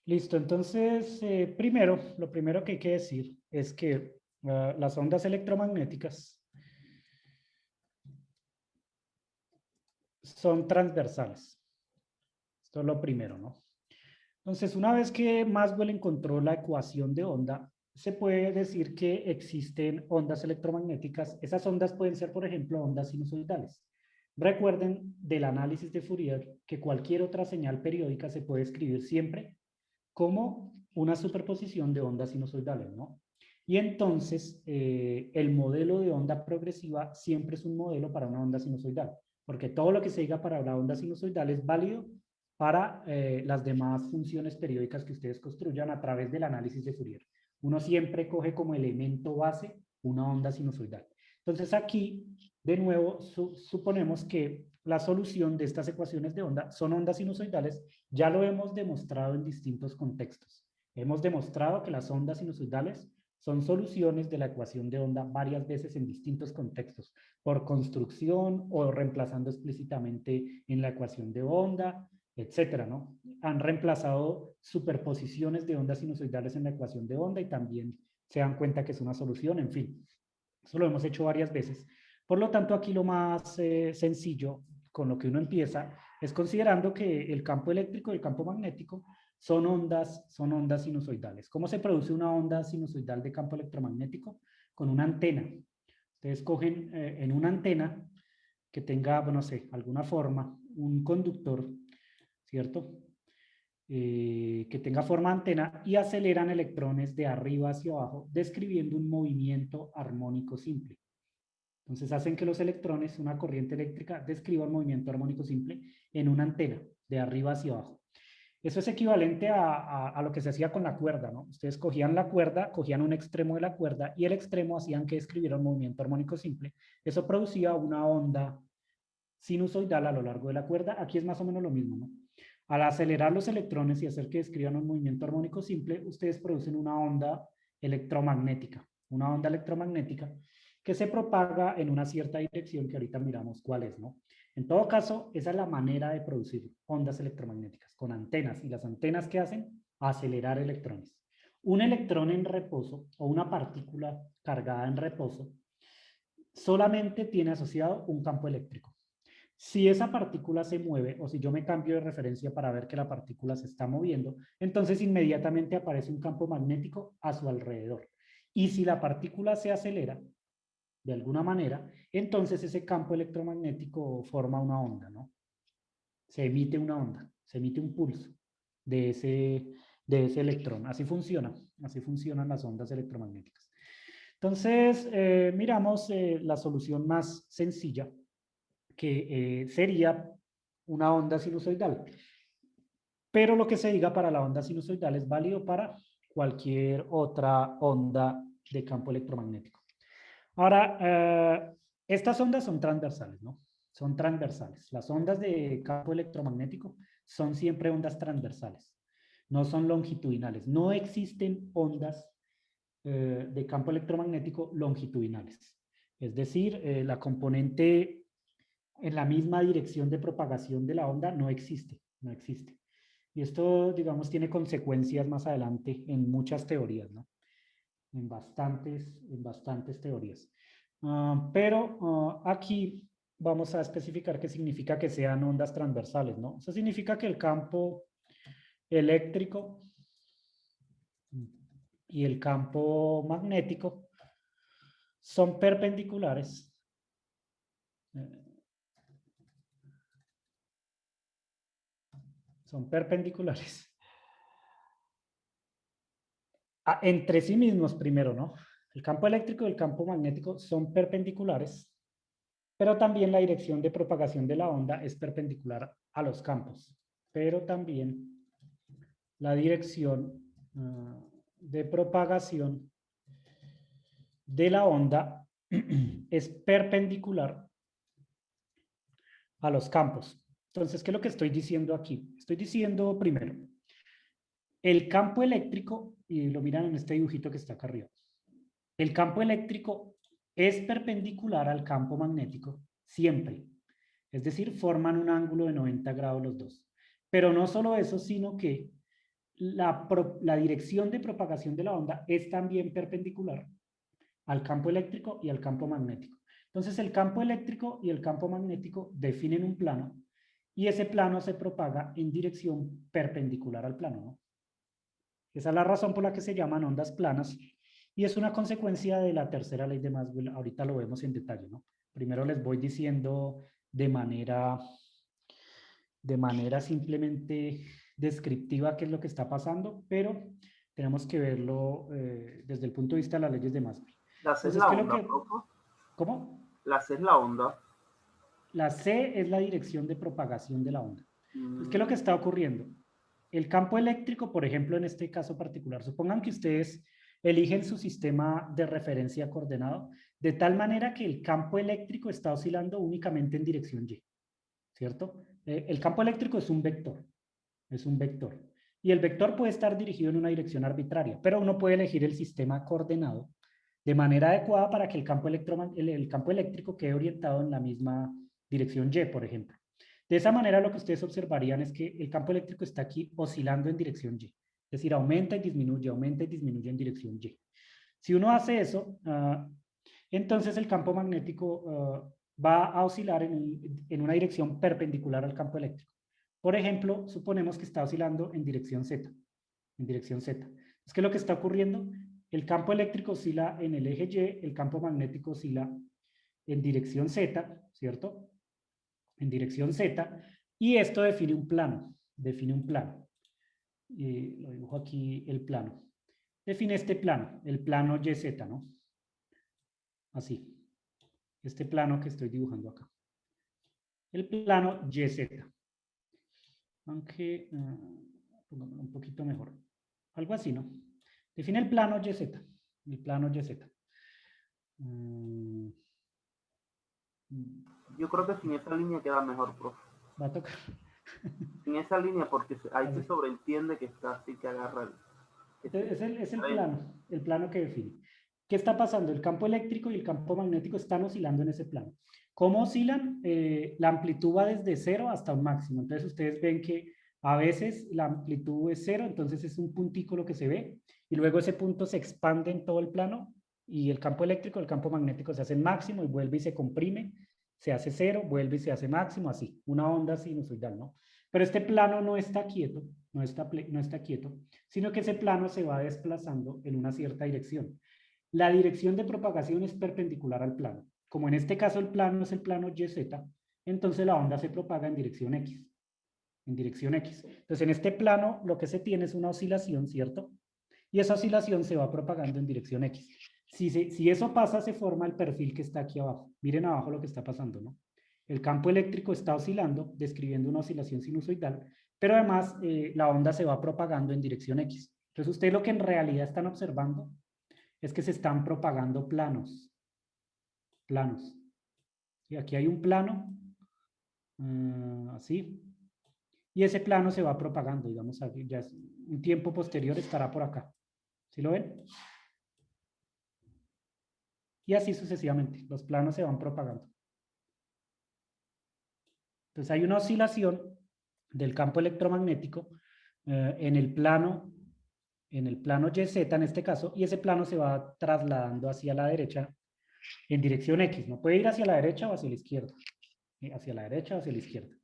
Listo, entonces, primero, lo primero que hay que decir es que las ondas electromagnéticas son transversales. Esto es lo primero, ¿no? Entonces, una vez que Maxwell encontró la ecuación de onda, se puede decir que existen ondas electromagnéticas. Esas ondas pueden ser, por ejemplo, ondas sinusoidales. Recuerden del análisis de Fourier que cualquier otra señal periódica se puede escribir siempre como una superposición de ondas sinusoidales, ¿no? Y entonces, el modelo de onda progresiva siempre es un modelo para una onda sinusoidal, porque todo lo que se diga para la onda sinusoidal es válido para las demás funciones periódicas que ustedes construyan a través del análisis de Fourier. Uno siempre coge como elemento base una onda sinusoidal. Entonces aquí, de nuevo, suponemos que la solución de estas ecuaciones de onda son ondas sinusoidales. Ya lo hemos demostrado en distintos contextos. Hemos demostrado que las ondas sinusoidales son soluciones de la ecuación de onda varias veces en distintos contextos, por construcción o reemplazando explícitamente en la ecuación de onda, etcétera, ¿no? Han reemplazado superposiciones de ondas sinusoidales en la ecuación de onda y también se dan cuenta que es una solución, en fin. Eso lo hemos hecho varias veces. Por lo tanto, aquí lo más sencillo con lo que uno empieza es considerando que el campo eléctrico y el campo magnético son ondas sinusoidales. ¿Cómo se produce una onda sinusoidal de campo electromagnético? Con una antena. Ustedes cogen en una antena que tenga, no sé, alguna forma, un conductor, ¿cierto? Que tenga forma de antena y aceleran electrones de arriba hacia abajo, describiendo un movimiento armónico simple. Entonces hacen que los electrones, una corriente eléctrica, describa un movimiento armónico simple en una antena, de arriba hacia abajo. Eso es equivalente a lo que se hacía con la cuerda, ¿no? Ustedes cogían la cuerda, cogían un extremo de la cuerda y el extremo hacían que escribiera un movimiento armónico simple. Eso producía una onda sinusoidal a lo largo de la cuerda. Aquí es más o menos lo mismo, ¿no? Al acelerar los electrones y hacer que escriban un movimiento armónico simple, ustedes producen una onda electromagnética que se propaga en una cierta dirección que ahorita miramos cuál es, ¿no? En todo caso, esa es la manera de producir ondas electromagnéticas, con antenas. ¿Y las antenas qué hacen? Acelerar electrones. Un electrón en reposo o una partícula cargada en reposo solamente tiene asociado un campo eléctrico. Si esa partícula se mueve o si yo me cambio de referencia para ver que la partícula se está moviendo, entonces inmediatamente aparece un campo magnético a su alrededor. Y si la partícula se acelera de alguna manera, entonces ese campo electromagnético forma una onda, ¿no? Se emite una onda, se emite un pulso de ese electrón. Así funcionan las ondas electromagnéticas. Entonces, miramos la solución más sencilla, que sería una onda sinusoidal. Pero lo que se diga para la onda sinusoidal es válido para cualquier otra onda de campo electromagnético. Ahora, estas ondas son transversales, ¿no? Son transversales. Las ondas de campo electromagnético son siempre ondas transversales, no son longitudinales. No existen ondas de campo electromagnético longitudinales. Es decir, la componente en la misma dirección de propagación de la onda no existe, no existe. Y esto, digamos, tiene consecuencias más adelante en muchas teorías, ¿no? En bastantes teorías. Pero aquí vamos a especificar qué significa que sean ondas transversales, ¿no? Eso significa que el campo eléctrico y el campo magnético son perpendiculares. Son perpendiculares entre sí mismos primero, ¿no? El campo eléctrico y el campo magnético son perpendiculares, pero también la dirección de propagación de la onda es perpendicular a los campos, pero también la dirección de propagación de la onda es perpendicular a los campos. Entonces, ¿qué es lo que estoy diciendo aquí? Estoy diciendo primero, el campo eléctrico, y lo miran en este dibujito que está acá arriba, el campo eléctrico es perpendicular al campo magnético siempre. Es decir, forman un ángulo de 90 grados los dos. Pero no solo eso, sino que la dirección de propagación de la onda es también perpendicular al campo eléctrico y al campo magnético. Entonces, el campo eléctrico y el campo magnético definen un plano y ese plano se propaga en dirección perpendicular al plano, ¿no? Esa es la razón por la que se llaman ondas planas y es una consecuencia de la tercera ley de Maxwell. Ahorita lo vemos en detalle, ¿no? Primero les voy diciendo de manera simplemente descriptiva qué es lo que está pasando, pero tenemos que verlo desde el punto de vista de las leyes de Maxwell. La C es Entonces, la ¿qué es lo onda, que... profe. ¿Cómo? La C es la onda. La C es la dirección de propagación de la onda. Entonces, ¿qué es lo que está ocurriendo? El campo eléctrico, por ejemplo, en este caso particular, supongan que ustedes eligen su sistema de referencia coordenado de tal manera que el campo eléctrico está oscilando únicamente en dirección Y, ¿cierto? El campo eléctrico es un vector, es un vector. Y el vector puede estar dirigido en una dirección arbitraria, pero uno puede elegir el sistema coordenado de manera adecuada para que el campo eléctrico quede orientado en la misma dirección Y, por ejemplo. De esa manera lo que ustedes observarían es que el campo eléctrico está aquí oscilando en dirección Y. Es decir, aumenta y disminuye en dirección Y. Si uno hace eso, entonces el campo magnético va a oscilar en una dirección perpendicular al campo eléctrico. Por ejemplo, suponemos que está oscilando en dirección Z. En dirección Z. ¿Qué es lo que está ocurriendo? El campo eléctrico oscila en el eje Y, el campo magnético oscila en dirección Z, ¿cierto? En dirección Z, y esto define un plano, lo dibujo aquí el plano. Define este plano, el plano YZ, ¿no? Así, este plano que estoy dibujando acá. El plano YZ. Aunque, pongámoslo un poquito mejor. Algo así, ¿no? Define el plano YZ, el plano YZ. Yo creo que sin esa línea queda mejor, profe. Va a tocar. Sin esa línea, porque ahí se sobreentiende que está así, que agarra Es el plano que define. ¿Qué está pasando? El campo eléctrico y el campo magnético están oscilando en ese plano. ¿Cómo oscilan? La amplitud va desde 0 hasta un máximo. Entonces ustedes ven que a veces la amplitud es 0, entonces es un puntico lo que se ve, y luego ese punto se expande en todo el plano, y el campo eléctrico, el campo magnético se hace máximo y vuelve y se comprime, se hace 0, vuelve y se hace máximo, así, una onda sinusoidal, ¿no? Pero este plano no está quieto, no está quieto, sino que ese plano se va desplazando en una cierta dirección. La dirección de propagación es perpendicular al plano. Como en este caso el plano es el plano YZ, entonces la onda se propaga en dirección X. En dirección X. Entonces en este plano lo que se tiene es una oscilación, ¿cierto? Y esa oscilación se va propagando en dirección X. Si eso pasa, se forma el perfil que está aquí abajo. Miren abajo lo que está pasando, ¿no? El campo eléctrico está oscilando, describiendo una oscilación sinusoidal, pero además la onda se va propagando en dirección X. Entonces ustedes lo que en realidad están observando es que se están propagando planos. Planos. Y aquí hay un plano, así, y ese plano se va propagando, digamos, ya es, un tiempo posterior estará por acá. ¿Sí lo ven? Y así sucesivamente, los planos se van propagando. Entonces hay una oscilación del campo electromagnético en el plano YZ en este caso, y ese plano se va trasladando hacia la derecha en dirección X. No puede ir hacia la derecha o hacia la izquierda. Hacia la derecha o hacia la izquierda.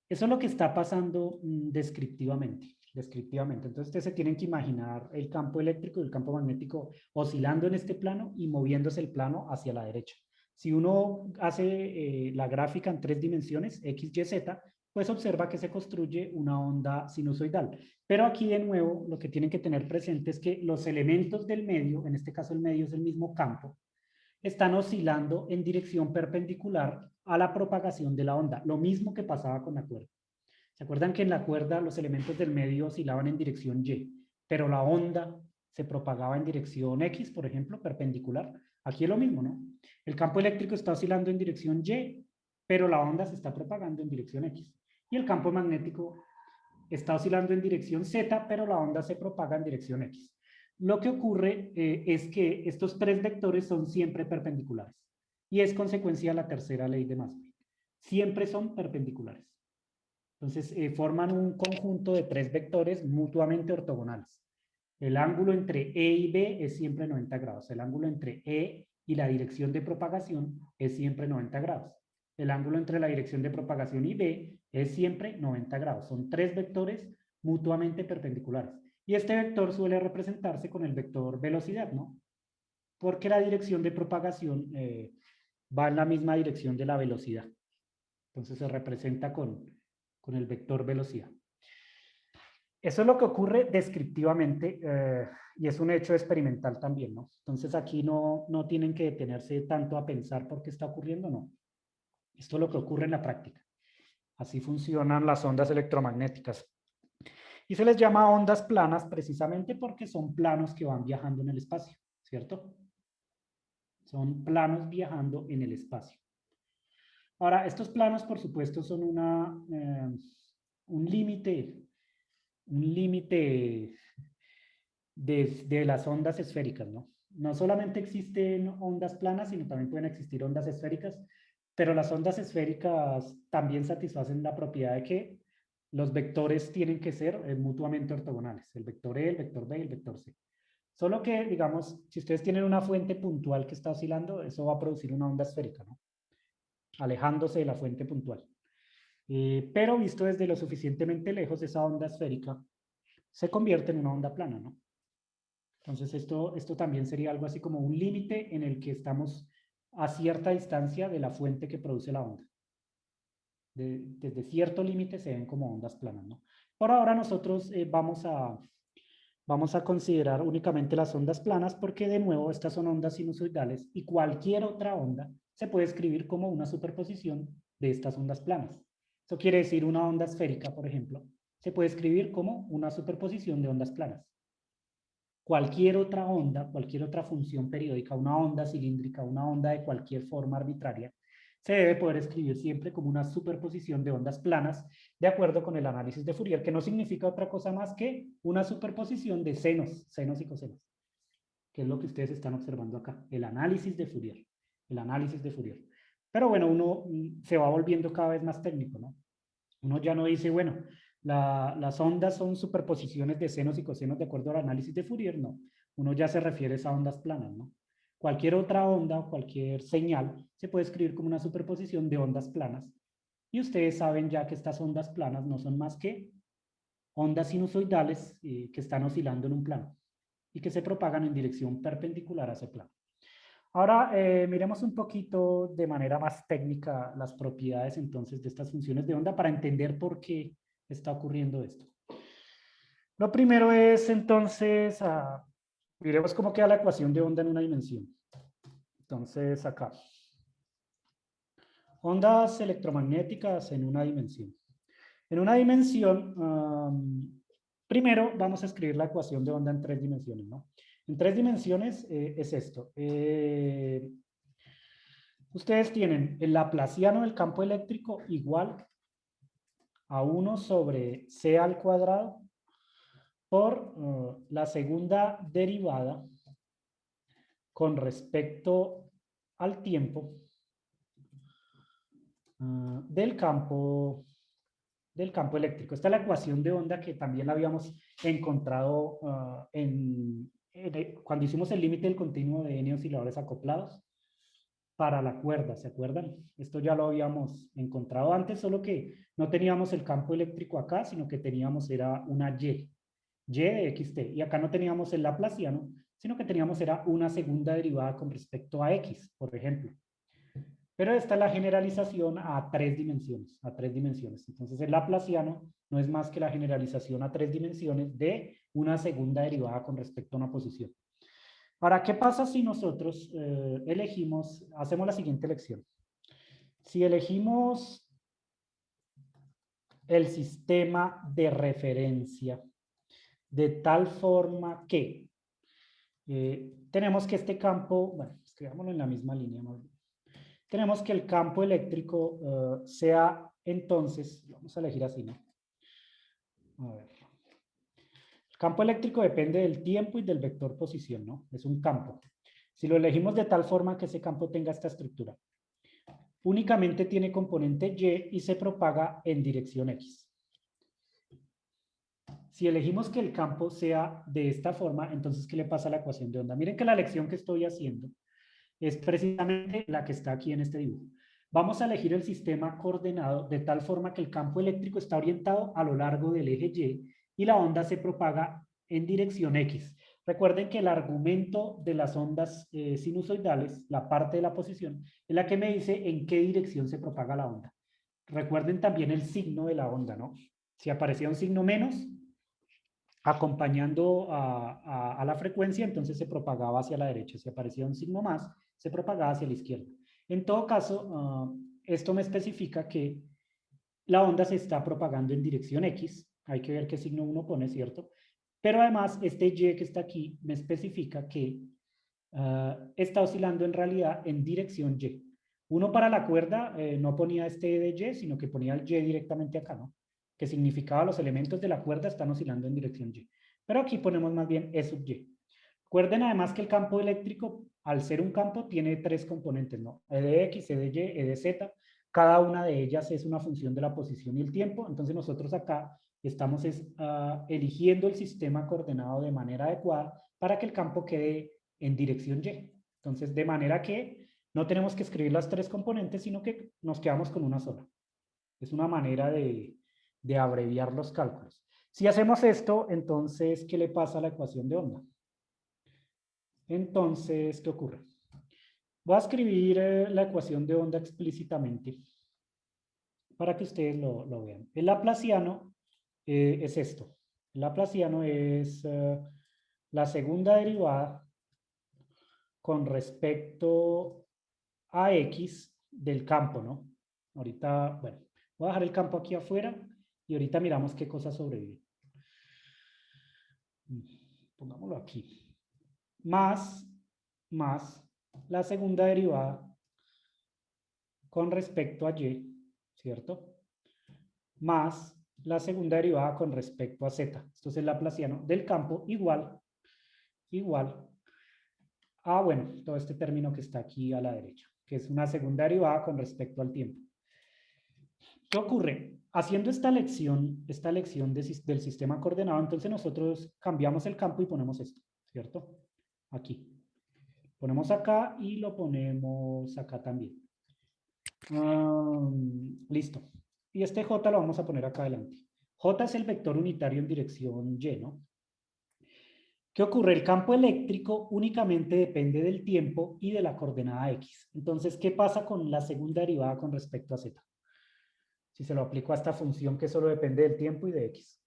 Eso es lo que está pasando descriptivamente. Entonces ustedes se tienen que imaginar el campo eléctrico y el campo magnético oscilando en este plano y moviéndose el plano hacia la derecha. Si uno hace la gráfica en 3 dimensiones, X, Y, Z, pues observa que se construye una onda sinusoidal. Pero aquí de nuevo lo que tienen que tener presente es que los elementos del medio, en este caso el medio es el mismo campo, están oscilando en dirección perpendicular a la propagación de la onda, lo mismo que pasaba con la cuerda. ¿Se acuerdan que en la cuerda los elementos del medio oscilaban en dirección Y, pero la onda se propagaba en dirección X, por ejemplo, perpendicular? Aquí es lo mismo, ¿no? El campo eléctrico está oscilando en dirección Y, pero la onda se está propagando en dirección X. Y el campo magnético está oscilando en dirección Z, pero la onda se propaga en dirección X. Lo que ocurre es que estos 3 vectores son siempre perpendiculares y es consecuencia de la tercera ley de Maxwell. Siempre son perpendiculares. Entonces, forman un conjunto de tres vectores mutuamente ortogonales. El ángulo entre E y B es siempre 90 grados. El ángulo entre E y la dirección de propagación es siempre 90 grados. El ángulo entre la dirección de propagación y B es siempre 90 grados. Son tres vectores mutuamente perpendiculares. Y este vector suele representarse con el vector velocidad, ¿no? Porque la dirección de propagación va en la misma dirección de la velocidad. Entonces se representa con el vector velocidad. Eso es lo que ocurre descriptivamente y es un hecho experimental también, ¿no? Entonces aquí no tienen que detenerse tanto a pensar por qué está ocurriendo, no. Esto es lo que ocurre en la práctica. Así funcionan las ondas electromagnéticas. Y se les llama ondas planas precisamente porque son planos que van viajando en el espacio, ¿cierto? Son planos viajando en el espacio. Ahora, estos planos, por supuesto, son un límite de las ondas esféricas, ¿no? No solamente existen ondas planas, sino también pueden existir ondas esféricas, pero las ondas esféricas también satisfacen la propiedad de que los vectores tienen que ser mutuamente ortogonales, el vector E, el vector B y el vector C. Solo que, digamos, si ustedes tienen una fuente puntual que está oscilando, eso va a producir una onda esférica, ¿no? Alejándose de la fuente puntual. Pero visto desde lo suficientemente lejos, esa onda esférica se convierte en una onda plana, ¿no? Entonces esto también sería algo así como un límite en el que estamos a cierta distancia de la fuente que produce la onda. Desde cierto límite se ven como ondas planas, ¿no? Por ahora nosotros vamos a considerar únicamente las ondas planas porque de nuevo estas son ondas sinusoidales y cualquier otra onda se puede escribir como una superposición de estas ondas planas. Eso quiere decir una onda esférica, por ejemplo, se puede escribir como una superposición de ondas planas. Cualquier otra onda, cualquier otra función periódica, una onda cilíndrica, una onda de cualquier forma arbitraria, se debe poder escribir siempre como una superposición de ondas planas de acuerdo con el análisis de Fourier, que no significa otra cosa más que una superposición de senos y cosenos, que es lo que ustedes están observando acá, el análisis de Fourier, el análisis de Fourier. Pero bueno, uno se va volviendo cada vez más técnico, ¿no? Uno ya no dice, bueno, las ondas son superposiciones de senos y cosenos de acuerdo al análisis de Fourier, no. Uno ya se refiere a ondas planas, ¿no? Cualquier otra onda o cualquier señal se puede escribir como una superposición de ondas planas. Y ustedes saben ya que estas ondas planas no son más que ondas sinusoidales que están oscilando en un plano y que se propagan en dirección perpendicular a ese plano. Ahora miremos un poquito de manera más técnica las propiedades entonces de estas funciones de onda para entender por qué está ocurriendo esto. Lo primero es entonces, miremos cómo queda la ecuación de onda en una dimensión. Entonces acá, ondas electromagnéticas en una dimensión. En una dimensión, primero vamos a escribir la ecuación de onda en tres dimensiones, ¿no? En tres dimensiones es esto. Ustedes tienen el laplaciano del campo eléctrico igual a 1 sobre c al cuadrado por la segunda derivada con respecto al tiempo del campo eléctrico. Esta es la ecuación de onda que también la habíamos encontrado cuando hicimos el límite del continuo de n osciladores acoplados para la cuerda, ¿se acuerdan? Esto ya lo habíamos encontrado antes, solo que no teníamos el campo eléctrico acá, sino que teníamos era una Y de xt, y acá no teníamos el laplaciano, sino que teníamos era una segunda derivada con respecto a x, por ejemplo. Pero esta es la generalización a tres dimensiones, Entonces el laplaciano no es más que la generalización a tres dimensiones de una segunda derivada con respecto a una posición. Ahora, ¿qué pasa si nosotros hacemos la siguiente elección? Si elegimos el sistema de referencia de tal forma que tenemos que este campo, bueno, escribámoslo en la misma línea más bien. Tenemos que el campo eléctrico sea entonces, vamos a elegir así, ¿no? A ver. El campo eléctrico depende del tiempo y del vector posición, ¿no? Es un campo. Si lo elegimos de tal forma que ese campo tenga esta estructura, únicamente tiene componente Y y se propaga en dirección X. Si elegimos que el campo sea de esta forma, entonces, ¿qué le pasa a la ecuación de onda? Miren que la lección que estoy haciendo es precisamente la que está aquí en este dibujo. Vamos a elegir el sistema coordenado de tal forma que el campo eléctrico está orientado a lo largo del eje y la onda se propaga en dirección X. Recuerden que el argumento de las ondas sinusoidales, la parte de la posición, es la que me dice en qué dirección se propaga la onda. Recuerden también el signo de la onda, ¿no? Si aparecía un signo menos, acompañando a la frecuencia, entonces se propagaba hacia la derecha. Si aparecía un signo más, se propagaba hacia la izquierda. En todo caso, esto me especifica que la onda se está propagando en dirección X. Hay que ver qué signo uno pone, ¿cierto? Pero además, este Y que está aquí me especifica que está oscilando en realidad en dirección Y. Uno para la cuerda no ponía este de Y, sino que ponía el Y directamente acá, ¿no? Que significaba los elementos de la cuerda están oscilando en dirección Y. Pero aquí ponemos más bien E sub Y. Recuerden además que el campo eléctrico, al ser un campo, tiene tres componentes, ¿no? E de X, E de Y, E de Z. Cada una de ellas es una función de la posición y el tiempo. Entonces nosotros acá estamos eligiendo el sistema coordenado de manera adecuada para que el campo quede en dirección Y. Entonces, de manera que no tenemos que escribir las tres componentes, sino que nos quedamos con una sola. Es una manera de abreviar los cálculos. Si hacemos esto, entonces, ¿qué le pasa a la ecuación de onda? Entonces, ¿qué ocurre? Voy a escribir la ecuación de onda explícitamente para que ustedes lo vean. El laplaciano es esto. El laplaciano es la segunda derivada con respecto a X del campo, ¿no? Ahorita, bueno, voy a dejar el campo aquí afuera y ahorita miramos qué cosa sobrevive. Pongámoslo aquí. Más la segunda derivada con respecto a Y, ¿cierto? Más la segunda derivada con respecto a Z. Esto es el laplaciano del campo igual bueno, todo este término que está aquí a la derecha, que es una segunda derivada con respecto al tiempo. ¿Qué ocurre? Haciendo esta lección del sistema coordenado, entonces nosotros cambiamos el campo y ponemos esto, ¿cierto? Aquí. Ponemos acá y lo ponemos acá también. Listo. Y este J lo vamos a poner acá adelante. J es el vector unitario en dirección Y, ¿no? ¿Qué ocurre? El campo eléctrico únicamente depende del tiempo y de la coordenada X. Entonces, ¿qué pasa con la segunda derivada con respecto a Z? Si se lo aplico a esta función que solo depende del tiempo y de X.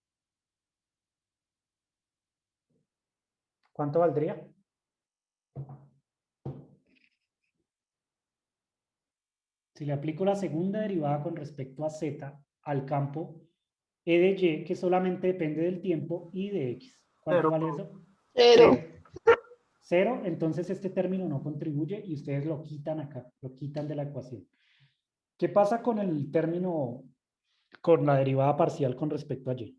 ¿Cuánto valdría? Si le aplico la segunda derivada con respecto a Z al campo E de Y, que solamente depende del tiempo, y de X. ¿Cuánto vale eso? Cero. Cero, entonces este término no contribuye y ustedes lo quitan acá, lo quitan de la ecuación. ¿Qué pasa con el término, con la derivada parcial con respecto a Y?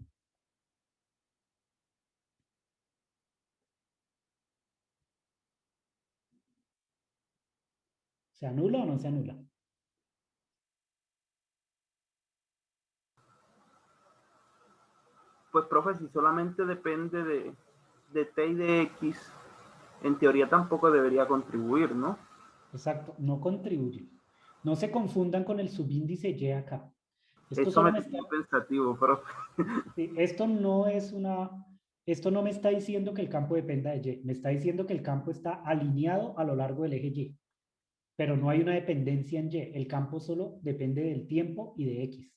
¿Se anula o no se anula? Pues, profe, si solamente depende de T y de X, en teoría tampoco debería contribuir, ¿no? Exacto, no contribuye. No se confundan con el subíndice Y acá. Esto Eso solo me me está, tiene pensativo, pero sí, esto no me está diciendo que el campo dependa de Y, me está diciendo que el campo está alineado a lo largo del eje Y, pero no hay una dependencia en Y, el campo solo depende del tiempo y de X.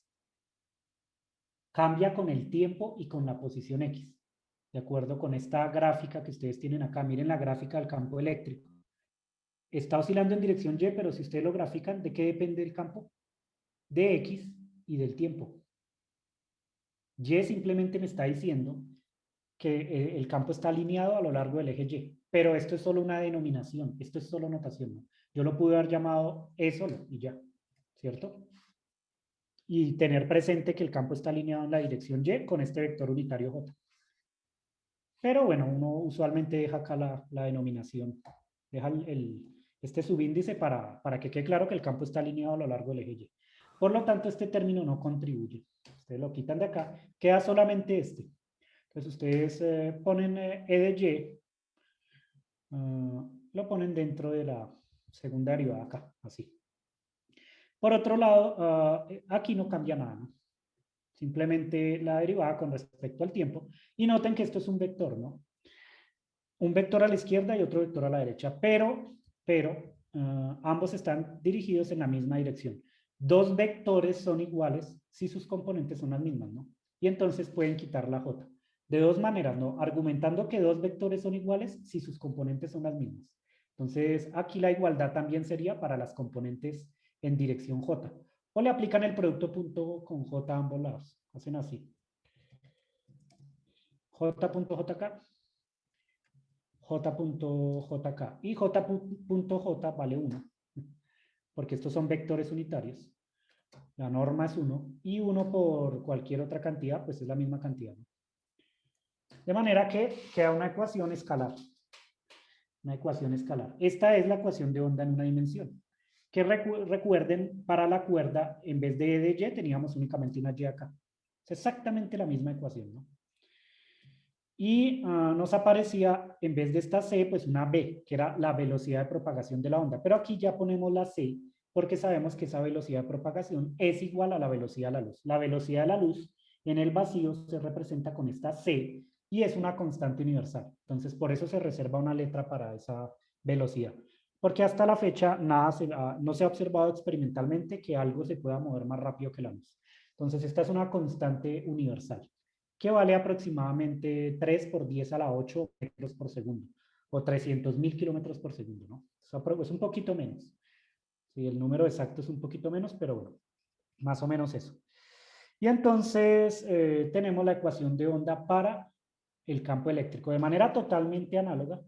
Cambia con el tiempo y con la posición X, de acuerdo con esta gráfica que ustedes tienen acá. Miren la gráfica del campo eléctrico. Está oscilando en dirección Y, pero si ustedes lo grafican, ¿de qué depende el campo? De X y del tiempo. Y simplemente me está diciendo que el campo está alineado a lo largo del eje Y, pero esto es solo una denominación, esto es solo notación, ¿no? Yo lo pude haber llamado E solo y ya, ¿cierto? Y tener presente que el campo está alineado en la dirección Y con este vector unitario J. Pero bueno, uno usualmente deja acá la denominación, deja este subíndice para que quede claro que el campo está alineado a lo largo del eje Y. Por lo tanto, este término no contribuye. Ustedes lo quitan de acá, queda solamente este. Entonces ustedes ponen E de Y, lo ponen dentro de la segunda derivada acá, así. Por otro lado, aquí no cambia nada, ¿no? Simplemente la derivada con respecto al tiempo. Y noten que esto es un vector, ¿no? Un vector a la izquierda y otro vector a la derecha, pero ambos están dirigidos en la misma dirección. Dos vectores son iguales si sus componentes son las mismas, ¿no? Y entonces pueden quitar la j. De dos maneras, ¿no? Argumentando que dos vectores son iguales si sus componentes son las mismas. Entonces, aquí la igualdad también sería para las componentes en dirección j. O le aplican el producto punto con j a ambos lados. Hacen así. j.jk, j.jk. Y j.j vale 1, porque estos son vectores unitarios. La norma es 1, y 1 por cualquier otra cantidad, pues es la misma cantidad, ¿no? De manera que queda una ecuación escalar. Una ecuación escalar. Esta es la ecuación de onda en una dimensión. Que recuerden, para la cuerda, en vez de E de Y, teníamos únicamente una Y acá. Es exactamente la misma ecuación, ¿no? Y nos aparecía, en vez de esta C, pues una B, que era la velocidad de propagación de la onda. Pero aquí ya ponemos la C, porque sabemos que esa velocidad de propagación es igual a la velocidad de la luz. La velocidad de la luz en el vacío se representa con esta C, y es una constante universal. Entonces, por eso se reserva una letra para esa velocidad. Porque hasta la fecha no se ha observado experimentalmente que algo se pueda mover más rápido que la luz. Entonces, esta es una constante universal, que vale aproximadamente 3 por 10 a la 8 metros por segundo, o 300.000 kilómetros por segundo, ¿no? Es un poquito menos. Sí, el número exacto es un poquito menos, pero bueno, más o menos eso. Y entonces tenemos la ecuación de onda para el campo eléctrico de manera totalmente análoga.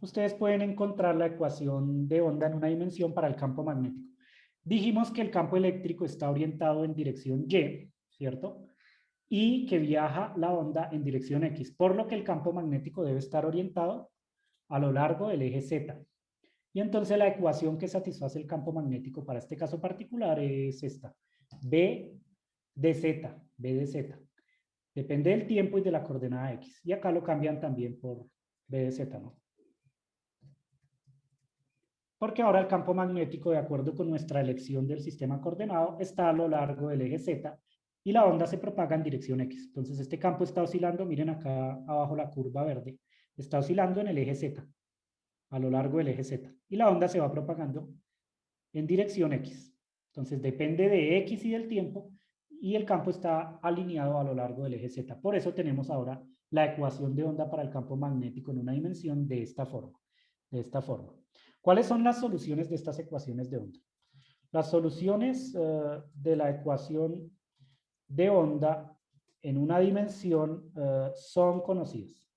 Ustedes pueden encontrar la ecuación de onda en una dimensión para el campo magnético. Dijimos que el campo eléctrico está orientado en dirección Y, ¿cierto? Y que viaja la onda en dirección X, por lo que el campo magnético debe estar orientado a lo largo del eje Z. Y entonces la ecuación que satisface el campo magnético para este caso particular es esta: B de Z, B de Z. Depende del tiempo y de la coordenada X. Y acá lo cambian también por B de Z, ¿no? Porque ahora el campo magnético, de acuerdo con nuestra elección del sistema coordenado, está a lo largo del eje Z y la onda se propaga en dirección X. Entonces este campo está oscilando, miren acá abajo la curva verde, está oscilando en el eje Z, a lo largo del eje Z. Y la onda se va propagando en dirección X. Entonces depende de X y del tiempo, y el campo está alineado a lo largo del eje Z. Por eso tenemos ahora la ecuación de onda para el campo magnético en una dimensión de esta forma. ¿Cuáles son las soluciones de estas ecuaciones de onda? Las soluciones de la ecuación de onda en una dimensión son conocidas,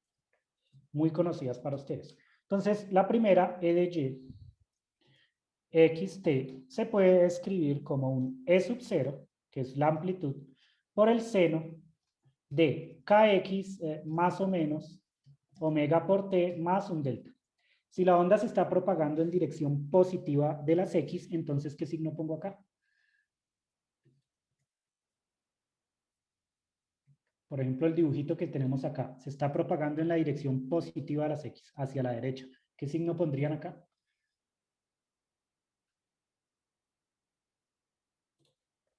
muy conocidas para ustedes. Entonces, la primera, E de Y, xt, se puede escribir como un E sub 0, que es la amplitud, por el seno de kx más o menos omega por t más un delta. Si la onda se está propagando en dirección positiva de las X, entonces, ¿qué signo pongo acá? Por ejemplo, el dibujito que tenemos acá se está propagando en la dirección positiva de las X, hacia la derecha. ¿Qué signo pondrían acá?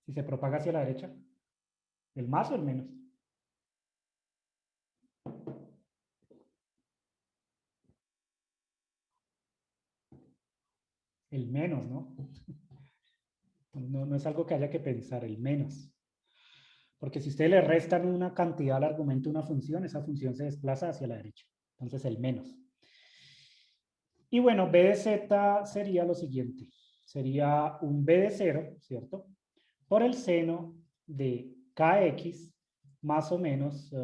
Si se propaga hacia la derecha, ¿el más o el menos? El menos, ¿no? No es algo que haya que pensar, el menos. Porque si ustedes le restan una cantidad al argumento de una función, esa función se desplaza hacia la derecha. Entonces, el menos. Y bueno, B de Z sería lo siguiente. Sería un B de 0, ¿cierto? Por el seno de Kx más o menos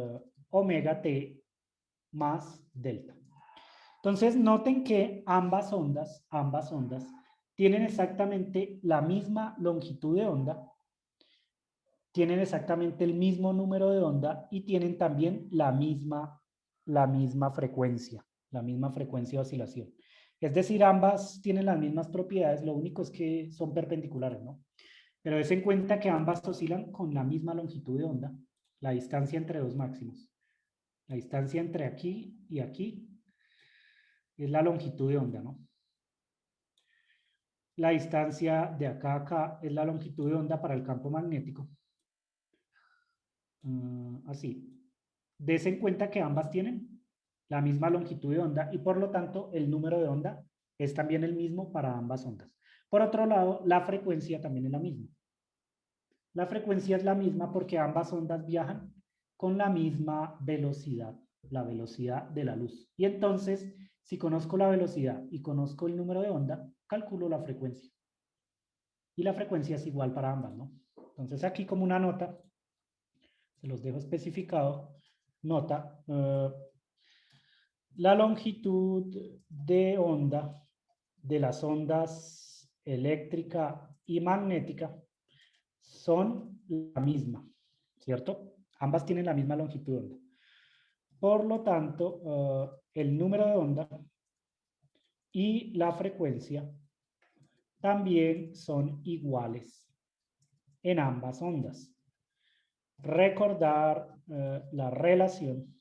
omega t más delta. Entonces, noten que ambas ondas tienen exactamente la misma longitud de onda, tienen exactamente el mismo número de onda y tienen también la misma frecuencia de oscilación. Es decir, ambas tienen las mismas propiedades, lo único es que son perpendiculares, ¿no? Pero des en cuenta que ambas oscilan con la misma longitud de onda, la distancia entre dos máximos. La distancia entre aquí y aquí es la longitud de onda, ¿no? La distancia de acá a acá es la longitud de onda para el campo magnético. Así. Des en cuenta que ambas tienen la misma longitud de onda y por lo tanto el número de onda es también el mismo para ambas ondas. Por otro lado, la frecuencia también es la misma. La frecuencia es la misma porque ambas ondas viajan con la misma velocidad, la velocidad de la luz. Y entonces, si conozco la velocidad y conozco el número de onda, calculo la frecuencia. Y la frecuencia es igual para ambas, ¿no? Entonces aquí como una nota, se los dejo especificado, nota, la longitud de onda de las ondas eléctrica y magnética son la misma, ¿cierto? Ambas tienen la misma longitud de onda. Por lo tanto, el número de onda y la frecuencia también son iguales en ambas ondas. Recordar la relación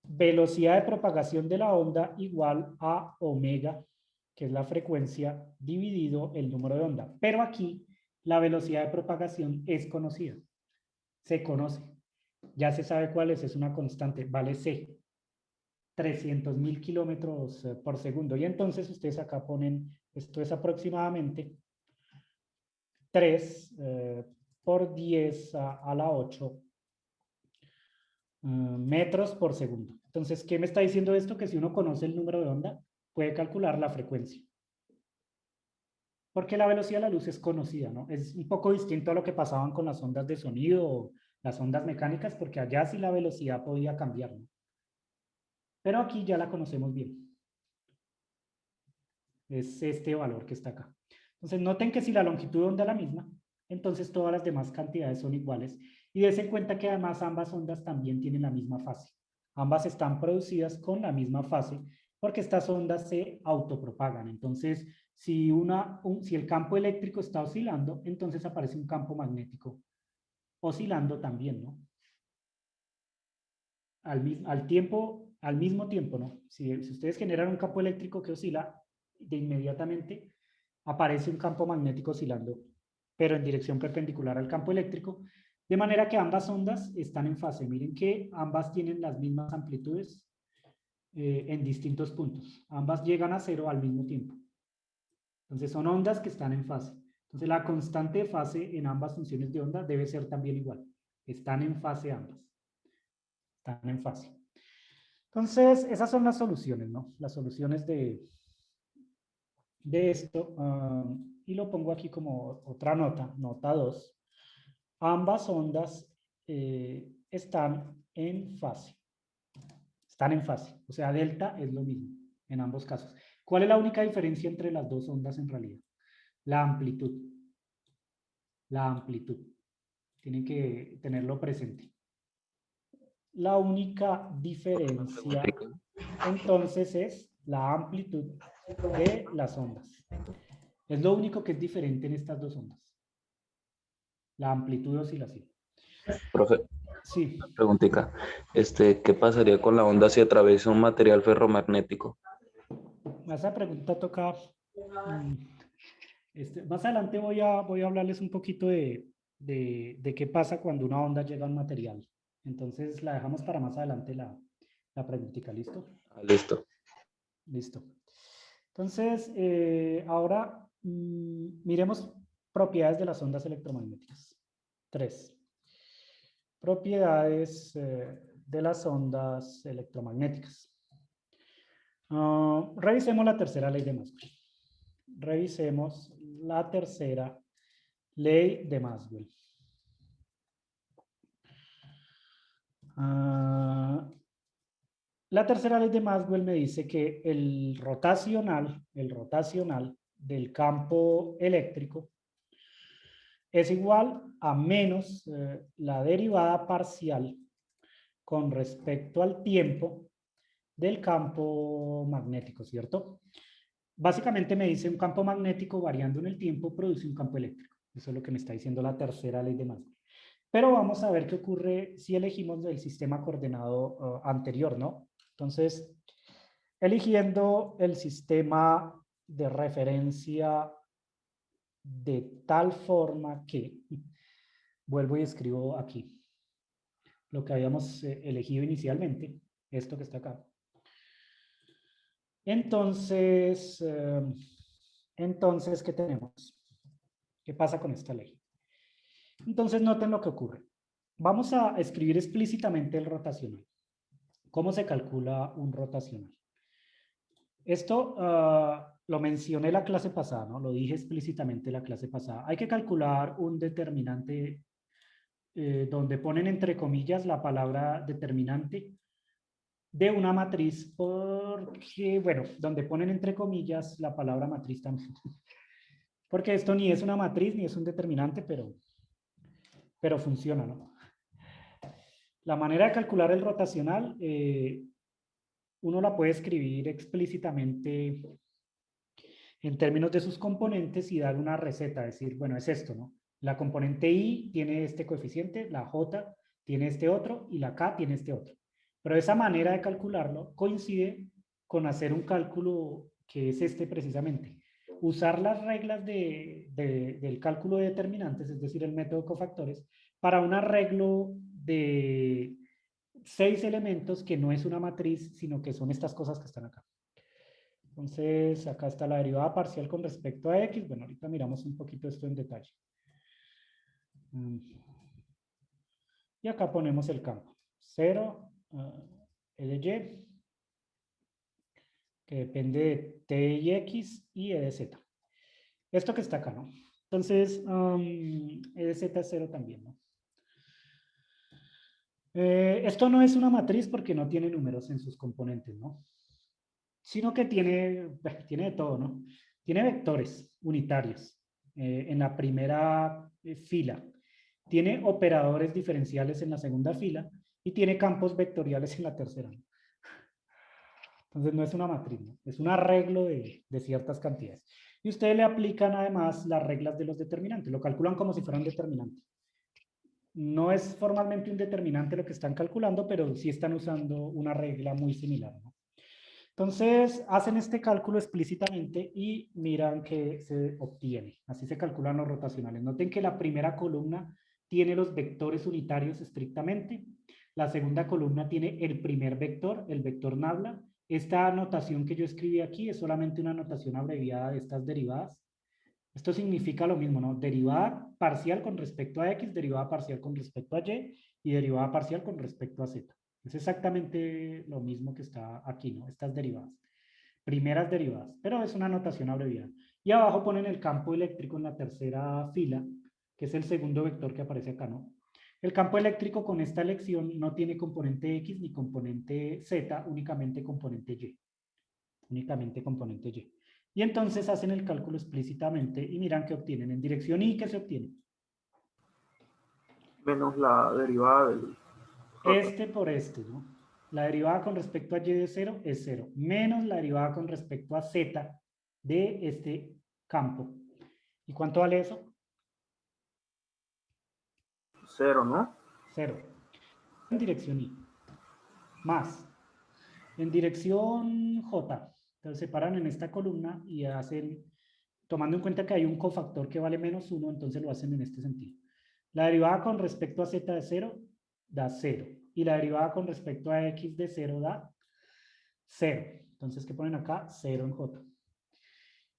velocidad de propagación de la onda igual a omega, que es la frecuencia, dividido el número de onda. Pero aquí la velocidad de propagación es conocida. Se conoce. Ya se sabe cuál es una constante, vale C. 300.000 kilómetros por segundo. Y entonces ustedes acá ponen, esto es aproximadamente 3 por 10 a la 8 metros por segundo. Entonces, ¿qué me está diciendo esto? Que si uno conoce el número de onda, puede calcular la frecuencia. Porque la velocidad de la luz es conocida, ¿no? Es un poco distinto a lo que pasaban con las ondas de sonido o las ondas mecánicas, porque allá sí la velocidad podía cambiar, ¿no? Pero aquí ya la conocemos bien. Es este valor que está acá. Entonces, noten que si la longitud de onda es la misma, entonces todas las demás cantidades son iguales. Y des en cuenta que además ambas ondas también tienen la misma fase. Ambas están producidas con la misma fase porque estas ondas se autopropagan. Entonces, si el campo eléctrico está oscilando, entonces aparece un campo magnético oscilando también, ¿no? Al mismo tiempo, ¿no? Si ustedes generan un campo eléctrico que oscila, de inmediatamente aparece un campo magnético oscilando, pero en dirección perpendicular al campo eléctrico, de manera que ambas ondas están en fase. Miren que ambas tienen las mismas amplitudes en distintos puntos. Ambas llegan a cero al mismo tiempo. Entonces son ondas que están en fase. Entonces la constante de fase en ambas funciones de onda debe ser también igual. Están en fase ambas. Están en fase. Entonces, esas son las soluciones, ¿no? Las soluciones de esto. Y lo pongo aquí como otra nota, nota 2. Ambas ondas están en fase. Están en fase. O sea, delta es lo mismo en ambos casos. ¿Cuál es la única diferencia entre las dos ondas en realidad? La amplitud. La amplitud. Tienen que tenerlo presente. La única diferencia entonces es la amplitud de las ondas. Es lo único que es diferente en estas dos ondas. La amplitud de oscilación. Profe, Sí. una preguntita. ¿Qué pasaría con la onda si atraviesa un material ferromagnético? Esa pregunta toca... más adelante voy a hablarles un poquito de qué pasa cuando una onda llega a un material. Entonces la dejamos para más adelante la preguntita, ¿listo? Listo. Listo. Entonces, ahora miremos propiedades de las ondas electromagnéticas. 3. Propiedades de las ondas electromagnéticas. Revisemos la tercera ley de Maxwell. Revisemos la tercera ley de Maxwell. La tercera ley de Maxwell me dice que el rotacional del campo eléctrico es igual a menos la derivada parcial con respecto al tiempo del campo magnético, ¿cierto? básicamente me dice un campo magnético variando en el tiempo produce un campo eléctrico. Eso es lo que me está diciendo la tercera ley de Maxwell. Pero vamos a ver qué ocurre si elegimos el sistema coordenado anterior, ¿no? Entonces, eligiendo el sistema de referencia de tal forma que, vuelvo y escribo aquí, lo que habíamos elegido inicialmente, esto que está acá. Entonces, ¿qué tenemos? ¿Qué pasa con esta ley? Entonces, noten lo que ocurre. Vamos a escribir explícitamente el rotacional. ¿Cómo se calcula un rotacional? Esto lo mencioné la clase pasada, ¿no? Lo dije explícitamente la clase pasada. Hay que calcular un determinante donde ponen entre comillas la palabra determinante de una matriz porque, bueno, donde ponen entre comillas la palabra matriz también. Porque esto ni es una matriz ni es un determinante, pero funciona, ¿no? La manera de calcular el rotacional, uno la puede escribir explícitamente en términos de sus componentes y dar una receta, decir, bueno, es esto, ¿no? La componente I tiene este coeficiente, la J tiene este otro y la K tiene este otro. Pero esa manera de calcularlo coincide con hacer un cálculo que es este precisamente. Usar las reglas del cálculo de determinantes, es decir, el método de cofactores, para un arreglo de 6 elementos que no es una matriz, sino que son estas cosas que están acá. Entonces, acá está la derivada parcial con respecto a X. Bueno, ahorita miramos un poquito esto en detalle. Y acá ponemos el campo. 0, E de Y, que depende de T y X, y E de Z. Esto que está acá, ¿no? Entonces, E de Z es 0 también, ¿no? Esto no es una matriz porque no tiene números en sus componentes, ¿no? Sino que tiene de todo, ¿no? Tiene vectores unitarios en la primera fila, tiene operadores diferenciales en la segunda fila y tiene campos vectoriales en la tercera, ¿no? Entonces no es una matriz, ¿no? Es un arreglo de ciertas cantidades. Y ustedes le aplican además las reglas de los determinantes, lo calculan como si fuera un determinante. No es formalmente un determinante lo que están calculando, pero sí están usando una regla muy similar, ¿no? Entonces, hacen este cálculo explícitamente y miran que se obtiene. Así se calculan los rotacionales. Noten que la primera columna tiene los vectores unitarios estrictamente. La segunda columna tiene el primer vector, el vector nabla. Esta notación que yo escribí aquí es solamente una notación abreviada de estas derivadas. Esto significa lo mismo, ¿no? Derivada parcial con respecto a X, derivada parcial con respecto a y derivada parcial con respecto a Z. Es exactamente lo mismo que está aquí, ¿no? Estas derivadas. Primeras derivadas, pero es una notación abreviada. Y abajo ponen el campo eléctrico en la tercera fila, que es el segundo vector que aparece acá, ¿no? El campo eléctrico con esta elección no tiene componente X ni componente Z, únicamente componente Y. Únicamente componente Y. Y entonces hacen el cálculo explícitamente y miran qué obtienen. En dirección Y, ¿qué se obtiene? Menos la derivada del... Este por este, ¿no? La derivada con respecto a Y de 0 es 0, menos la derivada con respecto a Z de este campo. ¿Y cuánto vale eso? 0, ¿no? 0. En dirección Y. Más. En dirección J. Entonces se paran en esta columna y hacen, tomando en cuenta que hay un cofactor que vale menos 1, entonces lo hacen en este sentido. La derivada con respecto a Z de 0 da 0. Y la derivada con respecto a X de 0 da 0. Entonces, ¿qué ponen acá? 0 en J.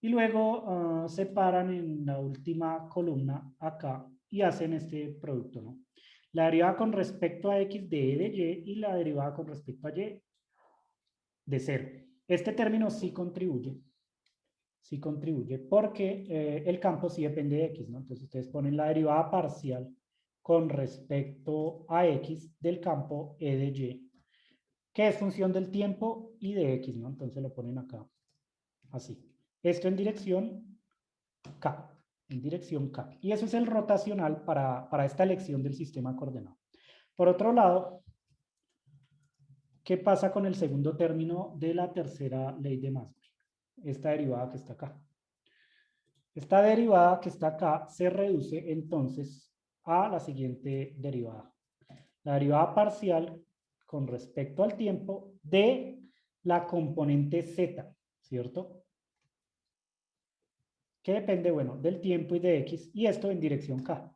Y luego separan en la última columna acá y hacen este producto, ¿no? La derivada con respecto a X de E de Y y la derivada con respecto a Y de 0. Este término sí contribuye porque el campo sí depende de X, ¿no? Entonces ustedes ponen la derivada parcial con respecto a X del campo E de Y, que es función del tiempo y de X, ¿no? Entonces lo ponen acá, así. Esto en dirección K, en dirección K. Y eso es el rotacional para esta elección del sistema coordenado. Por otro lado, ¿qué pasa con el segundo término de la tercera ley de Maxwell? esta derivada que está acá. Esta derivada que está acá se reduce entonces a la siguiente derivada. La derivada parcial con respecto al tiempo de la componente z, ¿cierto? Que depende, bueno, del tiempo y de x, y esto en dirección k.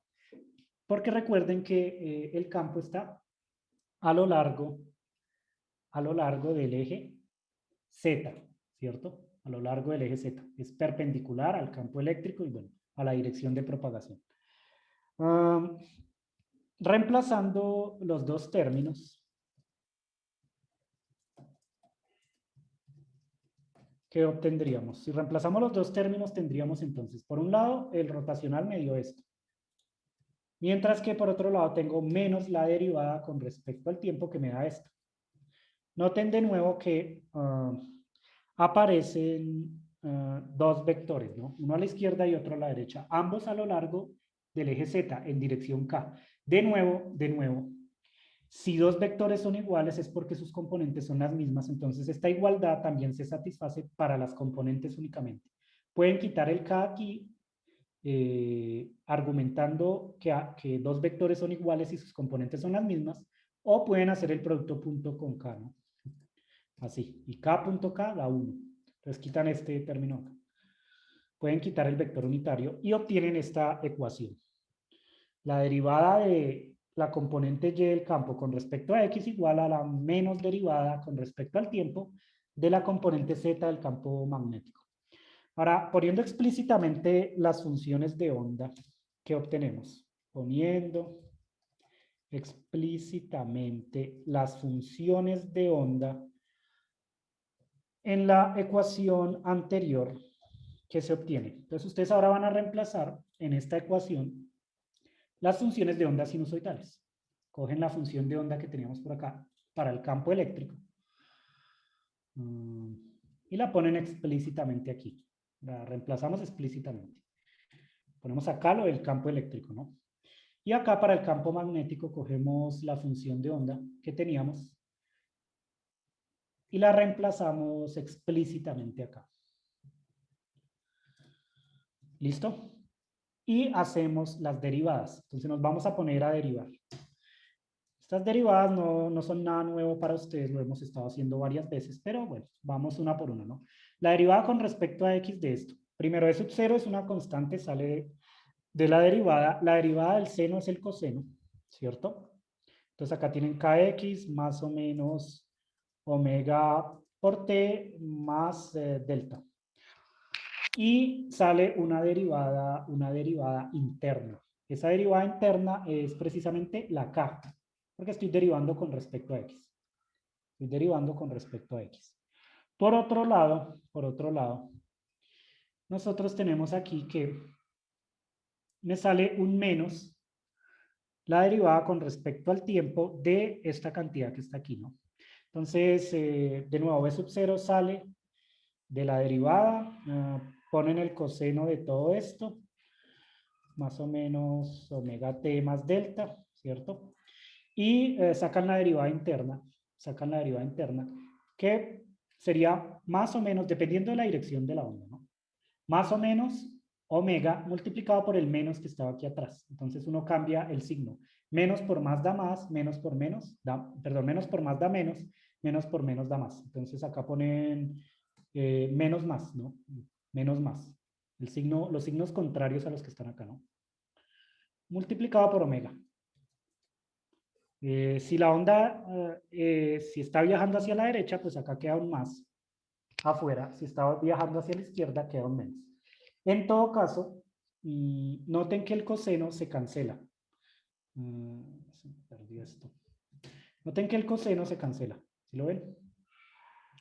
Porque recuerden que el campo está a lo largo del eje z, ¿cierto? A lo largo del eje z. Es perpendicular al campo eléctrico y, bueno, a la dirección de propagación. Reemplazando los dos términos, ¿qué obtendríamos? Si reemplazamos los dos términos, tendríamos entonces, por un lado, el rotacional me dio esto. Mientras que por otro lado tengo menos la derivada con respecto al tiempo que me da esto. Noten de nuevo que aparecen dos vectores, ¿no? Uno a la izquierda y otro a la derecha, ambos a lo largo del eje Z en dirección K. De nuevo, si dos vectores son iguales es porque sus componentes son las mismas, entonces esta igualdad también se satisface para las componentes únicamente. Pueden quitar el K aquí, argumentando que dos vectores son iguales y sus componentes son las mismas, o pueden hacer el producto punto con K, ¿no? Así, y K.K da 1. Entonces quitan este término acá. Pueden quitar el vector unitario y obtienen esta ecuación. La derivada de la componente y del campo con respecto a x igual a la menos derivada con respecto al tiempo de la componente z del campo magnético. Ahora, poniendo explícitamente las funciones de onda, ¿qué obtenemos? Poniendo explícitamente las funciones de onda en la ecuación anterior, ¿qué se obtiene? Entonces, ustedes ahora van a reemplazar en esta ecuación las funciones de onda sinusoidales. Cogen la función de onda que teníamos por acá para el campo eléctrico y la ponen explícitamente aquí. La reemplazamos explícitamente. Ponemos acá lo del campo eléctrico, ¿no? Y acá para el campo magnético cogemos la función de onda que teníamos y la reemplazamos explícitamente acá. ¿Listo? Y hacemos las derivadas. Entonces nos vamos a poner a derivar. Estas derivadas no son nada nuevo para ustedes, lo hemos estado haciendo varias veces, pero bueno, vamos una por una, ¿no? La derivada con respecto a x de esto. Primero, e sub 0 es una constante, sale de la derivada. La derivada del seno es el coseno, ¿cierto? Entonces acá tienen kx más o menos omega por t más delta. Y sale una derivada interna. Esa derivada interna es precisamente la k, porque estoy derivando con respecto a x. Estoy derivando con respecto a x. Por otro lado, nosotros tenemos aquí que me sale un menos la derivada con respecto al tiempo de esta cantidad que está aquí, ¿no? Entonces, de nuevo, b sub 0 sale de la derivada, ponen el coseno de todo esto, más o menos omega t más delta, ¿cierto? Y sacan la derivada interna, que sería más o menos, dependiendo de la dirección de la onda, ¿no? Más o menos omega multiplicado por el menos que estaba aquí atrás. Entonces uno cambia el signo. Menos por más da más, menos por menos da, perdón, menos por más da menos, menos por menos da más. Entonces acá ponen menos más, ¿no? Menos más. El signo, los signos contrarios a los que están acá, ¿no? Multiplicado por omega. Si la onda, si está viajando hacia la derecha, pues acá queda un más afuera. Si está viajando hacia la izquierda, queda un menos. En todo caso, noten que el coseno se cancela. Perdí esto. Noten que el coseno se cancela. ¿Sí lo ven?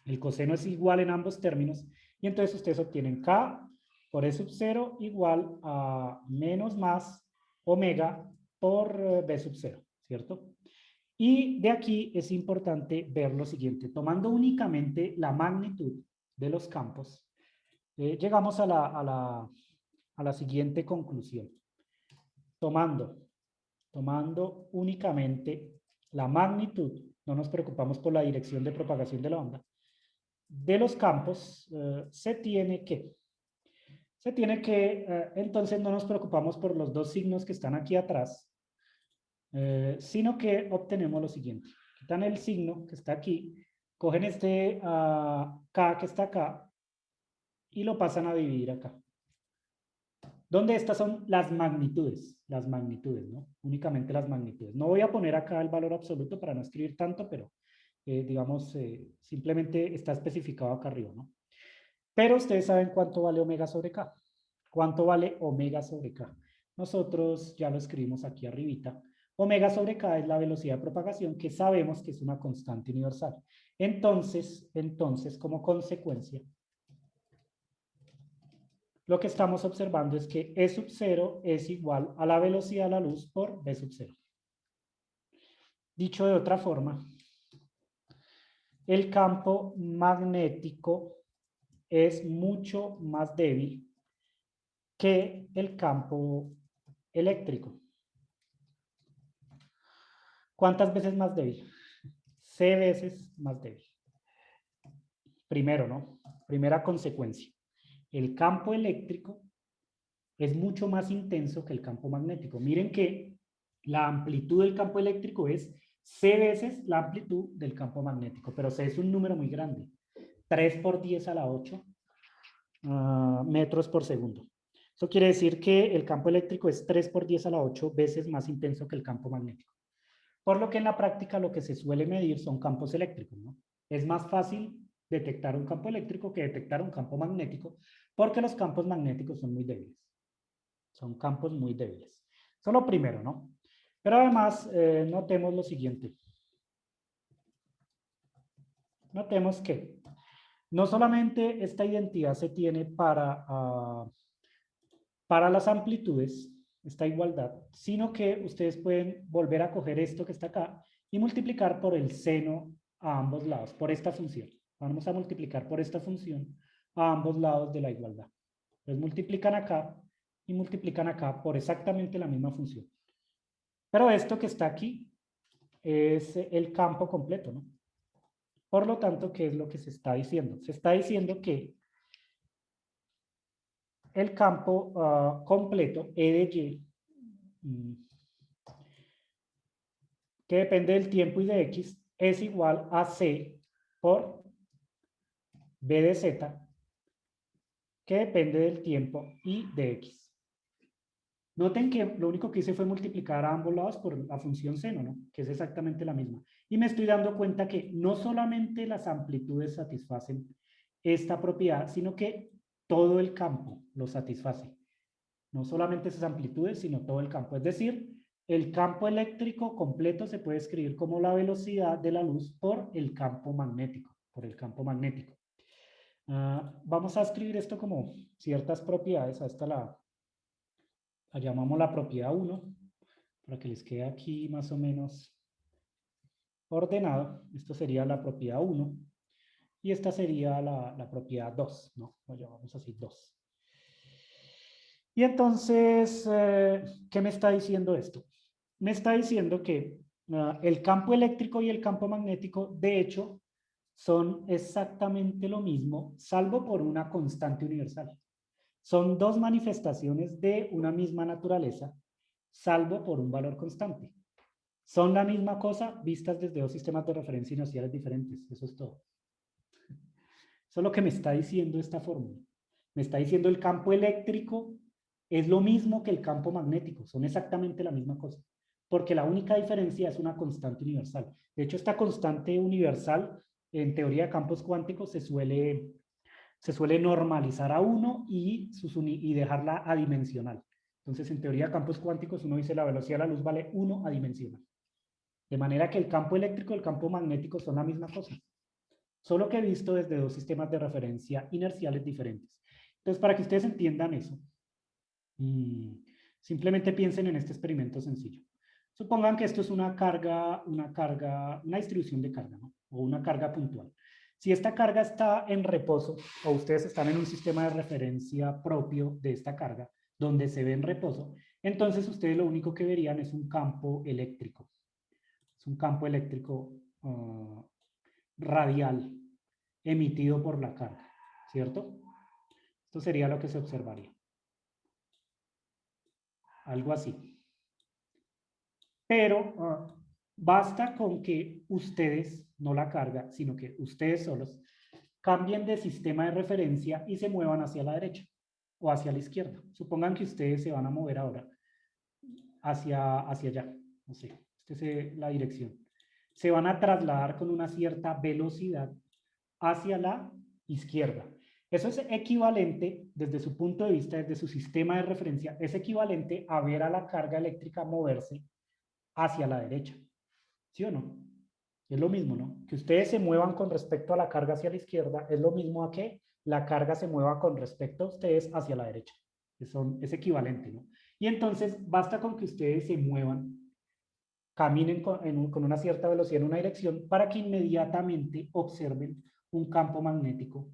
El coseno es igual en ambos términos. Y entonces ustedes obtienen k por e sub 0 igual a menos más omega por b sub 0. ¿Cierto? Y de aquí es importante ver lo siguiente. Tomando únicamente la magnitud de los campos, llegamos a la siguiente conclusión. Tomando únicamente la magnitud, no nos preocupamos por la dirección de propagación de la onda, de los campos, entonces no nos preocupamos por los dos signos que están aquí atrás, sino que obtenemos lo siguiente. Quitan el signo que está aquí, cogen este K que está acá y lo pasan a dividir acá. Donde estas son las magnitudes, ¿no? Únicamente las magnitudes. No voy a poner acá el valor absoluto para no escribir tanto, pero digamos, simplemente está especificado acá arriba, ¿no? Pero ustedes saben cuánto vale omega sobre K. ¿Cuánto vale omega sobre K? Nosotros ya lo escribimos aquí arribita. Omega sobre K es la velocidad de propagación, que sabemos que es una constante universal. Entonces, como consecuencia, lo que estamos observando es que E sub 0 es igual a la velocidad de la luz por B sub 0. Dicho de otra forma, el campo magnético es mucho más débil que el campo eléctrico. ¿Cuántas veces más débil? C veces más débil. Primero, ¿no? Primera consecuencia. El campo eléctrico es mucho más intenso que el campo magnético. Miren que la amplitud del campo eléctrico es C veces la amplitud del campo magnético, pero C es un número muy grande. 3 por 10 a la 8 metros por segundo. Eso quiere decir que el campo eléctrico es 3 por 10 a la 8 veces más intenso que el campo magnético. Por lo que en la práctica lo que se suele medir son campos eléctricos, ¿no? Es más fácil detectar un campo eléctrico que detectar un campo magnético, porque los campos magnéticos son muy débiles. Son campos muy débiles. Eso es lo primero, ¿no? Pero además, notemos lo siguiente. Notemos que no solamente esta identidad se tiene para las amplitudes, esta igualdad, sino que ustedes pueden volver a coger esto que está acá y multiplicar por el seno a ambos lados, por esta función. Vamos a multiplicar por esta función a ambos lados de la igualdad. Entonces multiplican acá y multiplican acá por exactamente la misma función. Pero esto que está aquí es el campo completo, ¿no? Por lo tanto, ¿qué es lo que se está diciendo? Se está diciendo que el campo completo, E de Y, que depende del tiempo y de X, es igual a C por B de Z, que depende del tiempo y de X. Noten que lo único que hice fue multiplicar a ambos lados por la función seno, ¿no? Que es exactamente la misma. Y me estoy dando cuenta que no solamente las amplitudes satisfacen esta propiedad, sino que todo el campo lo satisface. No solamente esas amplitudes, sino todo el campo. Es decir, el campo eléctrico completo se puede escribir como la velocidad de la luz por el campo magnético, vamos a escribir esto como ciertas propiedades. A esta la llamamos la propiedad 1, para que les quede aquí más o menos ordenado. Esto sería la propiedad 1 y esta sería la propiedad 2, ¿no? Lo llamamos así 2. Y entonces, ¿qué me está diciendo esto? Me está diciendo que el campo eléctrico y el campo magnético, de hecho, son exactamente lo mismo, salvo por una constante universal. Son dos manifestaciones de una misma naturaleza, salvo por un valor constante. Son la misma cosa vistas desde dos sistemas de referencia inerciales diferentes. Eso es todo. Eso es lo que me está diciendo esta fórmula. Me está diciendo el campo eléctrico es lo mismo que el campo magnético. Son exactamente la misma cosa. Porque la única diferencia es una constante universal. De hecho, esta constante universal, en teoría de campos cuánticos, se suele normalizar a 1 y dejarla adimensional. Entonces, en teoría de campos cuánticos, uno dice la velocidad de la luz vale 1 adimensional. De manera que el campo eléctrico y el campo magnético son la misma cosa. Solo que he visto desde dos sistemas de referencia inerciales diferentes. Entonces, para que ustedes entiendan eso, simplemente piensen en este experimento sencillo. Supongan que esto es una distribución de carga, ¿no? O una carga puntual. Si esta carga está en reposo o ustedes están en un sistema de referencia propio de esta carga, donde se ve en reposo, entonces ustedes lo único que verían es un campo eléctrico. Es un campo eléctrico radial emitido por la carga, ¿cierto? Esto sería lo que se observaría. Algo así. Pero basta con que ustedes, no la carga, sino que ustedes solos, cambien de sistema de referencia y se muevan hacia la derecha o hacia la izquierda. Supongan que ustedes se van a mover ahora hacia allá. No sé, esta es la dirección. Se van a trasladar con una cierta velocidad hacia la izquierda. Eso es equivalente, desde su punto de vista, desde su sistema de referencia, es equivalente a ver a la carga eléctrica moverse hacia la derecha. ¿Sí o no? Es lo mismo, ¿no? Que ustedes se muevan con respecto a la carga hacia la izquierda es lo mismo a que la carga se mueva con respecto a ustedes hacia la derecha. Es equivalente, ¿no? Y entonces basta con que ustedes se muevan, caminen con una cierta velocidad en una dirección para que inmediatamente observen un campo magnético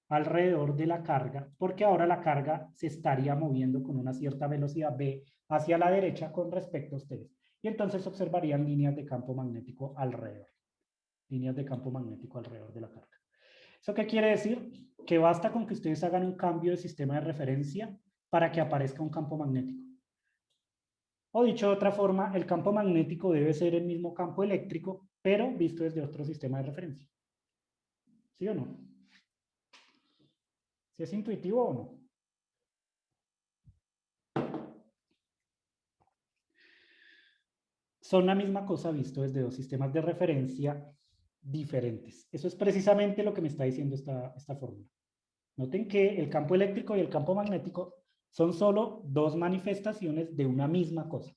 alrededor de la carga, porque ahora la carga se estaría moviendo con una cierta velocidad v hacia la derecha con respecto a ustedes. Y entonces observarían líneas de campo magnético alrededor. Líneas de campo magnético alrededor de la carga. ¿Eso qué quiere decir? Que basta con que ustedes hagan un cambio de sistema de referencia para que aparezca un campo magnético. O dicho de otra forma, el campo magnético debe ser el mismo campo eléctrico, pero visto desde otro sistema de referencia. ¿Sí o no? ¿Sí es intuitivo o no? Son la misma cosa visto desde dos sistemas de referencia diferentes. Eso es precisamente lo que me está diciendo esta fórmula. Noten que el campo eléctrico y el campo magnético son solo dos manifestaciones de una misma cosa,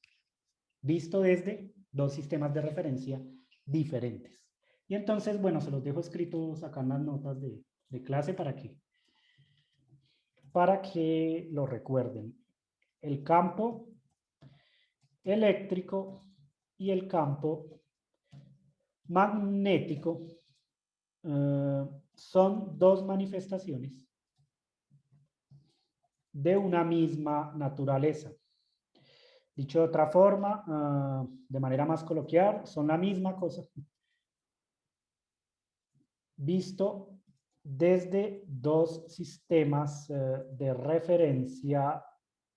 visto desde dos sistemas de referencia diferentes. Y entonces, bueno, se los dejo escritos acá en las notas de clase para que lo recuerden. El campo eléctrico y el campo magnético son dos manifestaciones de una misma naturaleza. Dicho de otra forma, de manera más coloquial, son la misma cosa, visto desde dos sistemas de referencia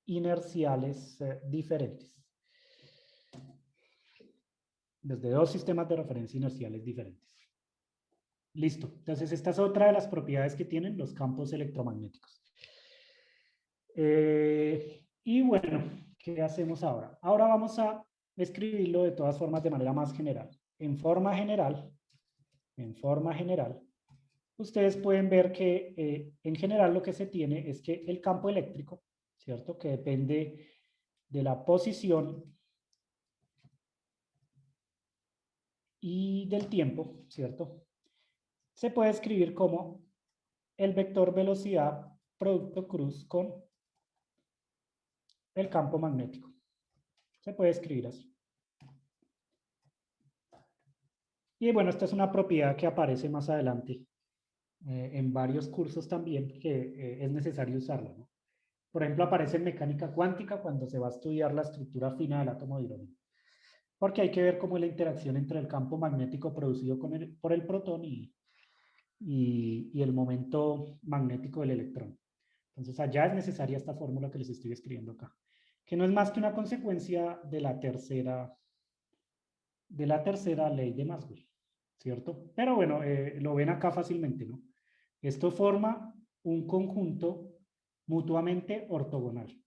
inerciales diferentes. Desde dos sistemas de referencia inerciales diferentes. Listo. Entonces, esta es otra de las propiedades que tienen los campos electromagnéticos. Y bueno, ¿qué hacemos ahora? Ahora vamos a escribirlo de todas formas de manera más general. En forma general, ustedes pueden ver que en general lo que se tiene es que el campo eléctrico, ¿cierto? Que depende de la posición y del tiempo, ¿cierto? Se puede escribir como el vector velocidad producto cruz con el campo magnético. Se puede escribir así. Y bueno, esta es una propiedad que aparece más adelante en varios cursos también, que es necesario usarla, ¿no? Por ejemplo, aparece en mecánica cuántica cuando se va a estudiar la estructura fina del átomo de hidrógeno. Porque hay que ver cómo es la interacción entre el campo magnético producido por el protón y el momento magnético del electrón. Entonces, allá es necesaria esta fórmula que les estoy escribiendo acá, que no es más que una consecuencia de la tercera ley de Maxwell, ¿cierto? Pero bueno, lo ven acá fácilmente, ¿no? Esto forma un conjunto mutuamente ortogonal.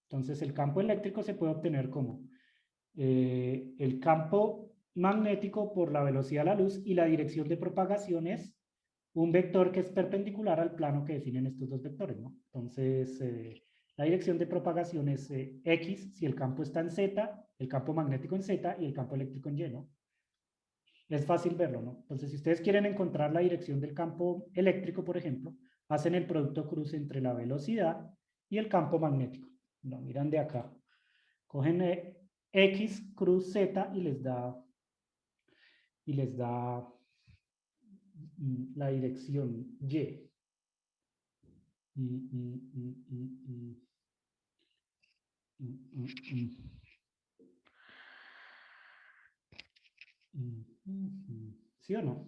Entonces, el campo eléctrico se puede obtener como el campo magnético por la velocidad de la luz y la dirección de propagación es un vector que es perpendicular al plano que definen estos dos vectores, ¿no? Entonces, la dirección de propagación es X si el campo está en Z, el campo magnético en Z y el campo eléctrico en Y, ¿no? Es fácil verlo, ¿no? Entonces, si ustedes quieren encontrar la dirección del campo eléctrico, por ejemplo, hacen el producto cruz entre la velocidad y el campo magnético. Lo miran de acá. Cogen X cruz Z y les da la dirección Y. ¿Sí o no?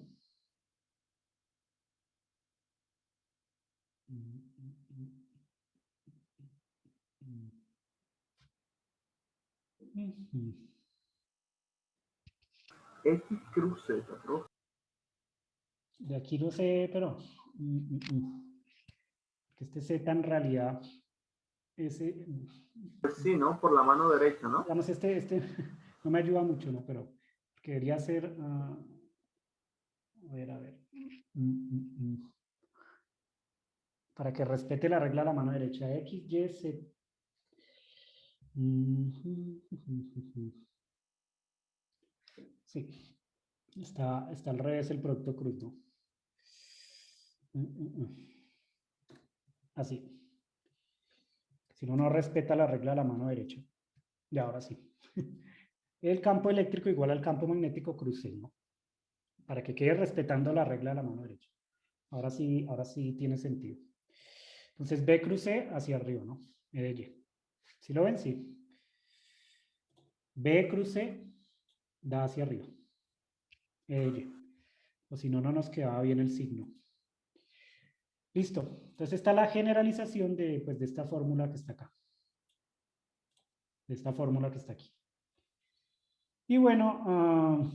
X cruz Z, profe. De aquí no sé, pero que este Z en realidad ese, Pues sí, ¿no? Por la mano derecha, ¿no? digamos, este no me ayuda mucho, ¿no? Pero que debería ser, a ver, para que respete la regla de la mano derecha, X, Y, Z. Sí, está al revés el producto cruz, ¿no? Así. Si no, no respeta la regla de la mano derecha. Y ahora sí. El campo eléctrico igual al campo magnético cruce, ¿no? Para que quede respetando la regla de la mano derecha. Ahora sí tiene sentido. Entonces B cruce hacia arriba, ¿no? E de Y. ¿Sí lo ven? Sí. B cruce da hacia arriba. E de Y. O si no, no nos quedaba bien el signo. Listo. Entonces está la generalización de, pues, de esta fórmula que está acá. De esta fórmula que está aquí. Y bueno,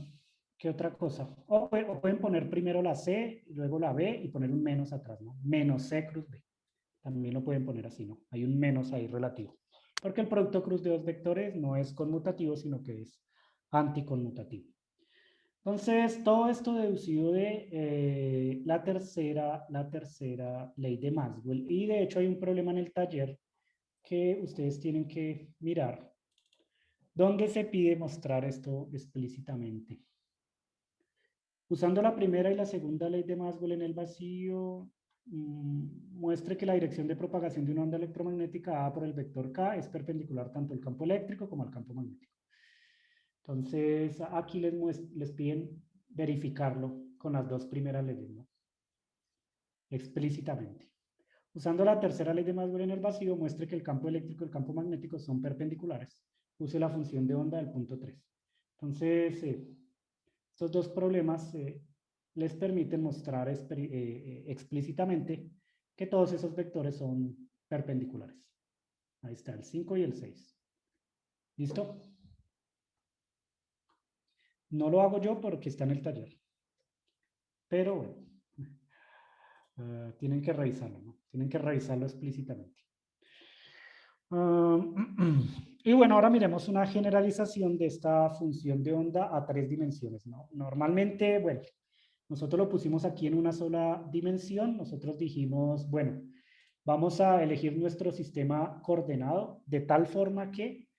¿qué otra cosa? O pueden poner primero la C, luego la B y poner un menos atrás, ¿no? Menos C cruz B. También lo pueden poner así, ¿no? Hay un menos ahí relativo. Porque el producto cruz de dos vectores no es conmutativo, sino que es anticonmutativo. Entonces, todo esto deducido de la tercera ley de Maxwell. Y de hecho hay un problema en el taller que ustedes tienen que mirar, donde se pide mostrar esto explícitamente. Usando la primera y la segunda ley de Maxwell en el vacío, muestre que la dirección de propagación de una onda electromagnética dada por el vector K es perpendicular tanto al campo eléctrico como al campo magnético. Entonces, aquí les piden verificarlo con las dos primeras leyes, ¿no? Explícitamente. Usando la tercera ley de Maxwell en el vacío, muestre que el campo eléctrico y el campo magnético son perpendiculares. Use la función de onda del punto 3. Entonces, estos dos problemas les permiten mostrar explícitamente que todos esos vectores son perpendiculares. Ahí está, el 5 y el 6. ¿Listo? No lo hago yo porque está en el taller. Pero bueno, tienen que revisarlo, ¿no? Tienen que revisarlo explícitamente. Y bueno, ahora miremos una generalización de esta función de onda a 3 dimensiones, ¿no? Normalmente, bueno, nosotros lo pusimos aquí en una sola dimensión. Nosotros dijimos, bueno, vamos a elegir nuestro sistema coordenado de tal forma que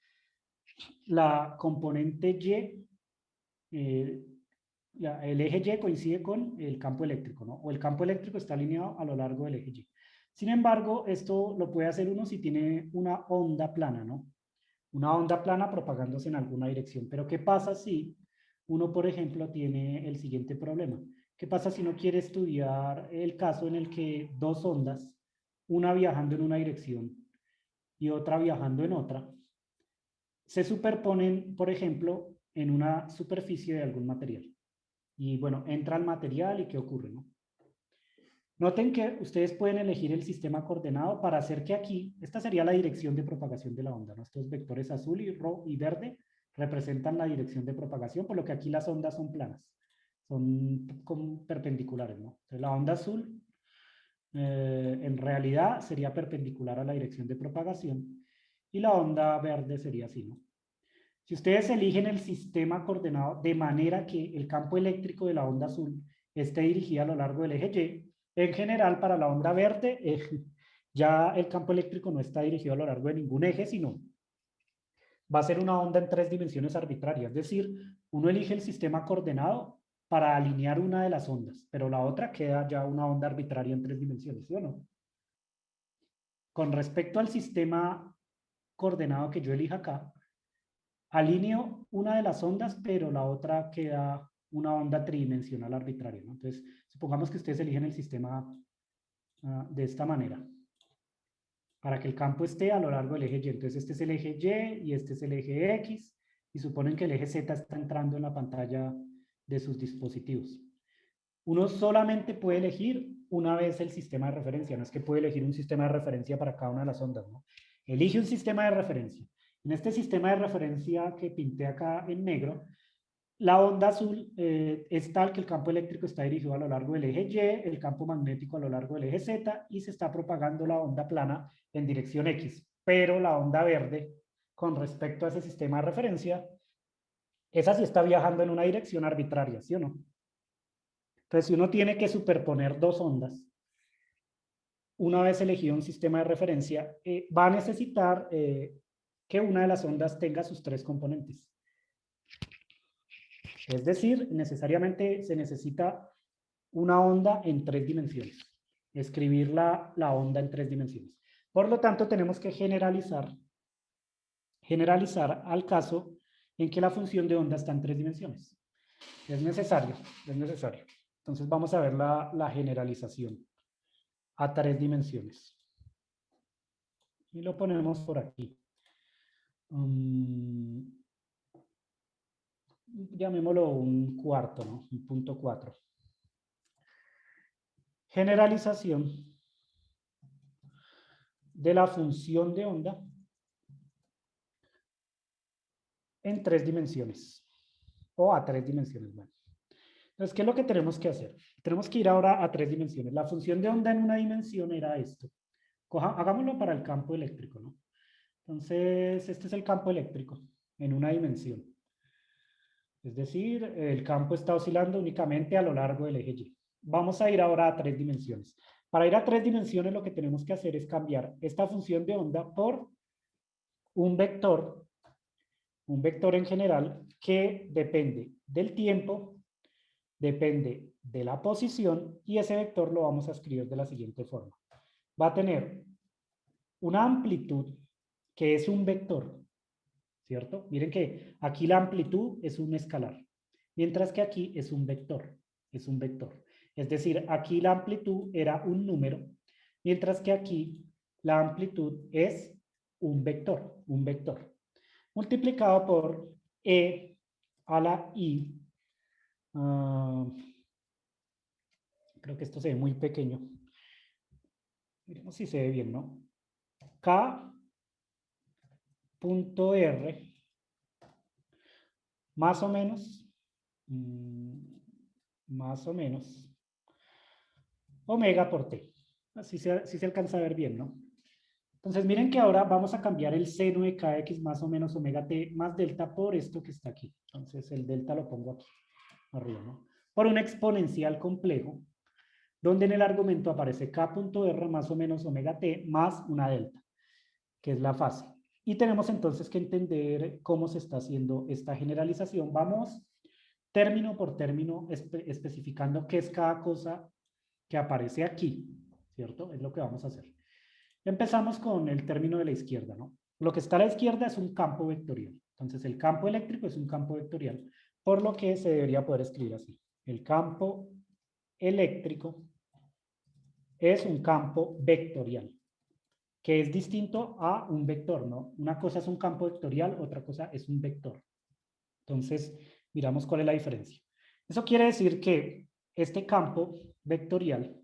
la componente Y, el eje Y coincide con el campo eléctrico, ¿no? O el campo eléctrico está alineado a lo largo del eje Y. Sin embargo, esto lo puede hacer uno si tiene una onda plana, ¿no? Una onda plana propagándose en alguna dirección. Pero ¿qué pasa si uno, por ejemplo, tiene el siguiente problema? ¿Qué pasa si uno quiere estudiar el caso en el que dos ondas, una viajando en una dirección y otra viajando en otra, se superponen, por ejemplo, en una superficie de algún material? Y bueno, entra el material y ¿qué ocurre, no? Noten que ustedes pueden elegir el sistema coordenado para hacer que aquí, esta sería la dirección de propagación de la onda, ¿no? Estos vectores azul y verde representan la dirección de propagación, por lo que aquí las ondas son planas, son perpendiculares, ¿no? Entonces, la onda azul en realidad sería perpendicular a la dirección de propagación y la onda verde sería así, ¿no? Si ustedes eligen el sistema coordenado de manera que el campo eléctrico de la onda azul esté dirigido a lo largo del eje Y, en general para la onda verde ya el campo eléctrico no está dirigido a lo largo de ningún eje, sino va a ser una onda en 3 dimensiones arbitrarias. Es decir, uno elige el sistema coordenado para alinear una de las ondas, pero la otra queda ya una onda arbitraria en 3 dimensiones, ¿sí o no? Con respecto al sistema coordenado que yo elija acá, alineo una de las ondas, pero la otra queda una onda tridimensional arbitraria, ¿no? Entonces, supongamos que ustedes eligen el sistema de esta manera, para que el campo esté a lo largo del eje Y. Entonces, este es el eje Y y este es el eje X, y suponen que el eje Z está entrando en la pantalla de sus dispositivos. Uno solamente puede elegir una vez el sistema de referencia, no es que puede elegir un sistema de referencia para cada una de las ondas, ¿no? Elige un sistema de referencia En este sistema de referencia que pinté acá en negro, la onda azul es tal que el campo eléctrico está dirigido a lo largo del eje Y, el campo magnético a lo largo del eje Z, y se está propagando la onda plana en dirección X. Pero la onda verde, con respecto a ese sistema de referencia, esa sí está viajando en una dirección arbitraria, ¿sí o no? Entonces, si uno tiene que superponer dos ondas, una vez elegido un sistema de referencia, va a necesitar que una de las ondas tenga sus tres componentes. Es decir, necesariamente se necesita una onda en tres dimensiones. Escribir la onda en tres dimensiones. Por lo tanto, tenemos que generalizar al caso en que la función de onda está en tres dimensiones. Es necesario, es necesario. Entonces vamos a ver la generalización a tres dimensiones. Y lo ponemos por aquí. Llamémoslo un cuarto, ¿no? Un punto 4. Generalización de la función de onda en tres dimensiones. O a tres dimensiones, bueno. Entonces, ¿qué es lo que tenemos que hacer? Tenemos que ir ahora a tres dimensiones. La función de onda en una dimensión era esto. Hagámoslo para el campo eléctrico, ¿no? Entonces, este es el campo eléctrico en una dimensión. Es decir, el campo está oscilando únicamente a lo largo del eje Y. Vamos a ir ahora a tres dimensiones. Para ir a tres dimensiones lo que tenemos que hacer es cambiar esta función de onda por un vector en general que depende del tiempo, depende de la posición y ese vector lo vamos a escribir de la siguiente forma. Va a tener una amplitud que es un vector, ¿cierto? Miren que aquí la amplitud es un escalar, mientras que aquí es un vector, es un vector. Es decir, aquí la amplitud era un número, mientras que aquí la amplitud es un vector, multiplicado por e a la i. Creo que esto se ve muy pequeño. Miremos si se ve bien, ¿no? K punto R más o menos omega por T. Así se alcanza a ver bien, ¿no? Entonces miren que ahora vamos a cambiar el seno de kx más o menos omega t más delta por esto que está aquí. Entonces el delta lo pongo aquí, arriba, ¿no? Por un exponencial complejo, donde en el argumento aparece k.r más o menos omega t más una delta, que es la fase. Y tenemos entonces que entender cómo se está haciendo esta generalización. Vamos término por término especificando qué es cada cosa que aparece aquí, ¿cierto? Es lo que vamos a hacer. Empezamos con el término de la izquierda, ¿no? Lo que está a la izquierda es un campo vectorial. Entonces, el campo eléctrico es un campo vectorial, por lo que se debería poder escribir así. El campo eléctrico es un campo vectorial, que es distinto a un vector, ¿no? Una cosa es un campo vectorial, otra cosa es un vector. Entonces, miramos cuál es la diferencia. Eso quiere decir que este campo vectorial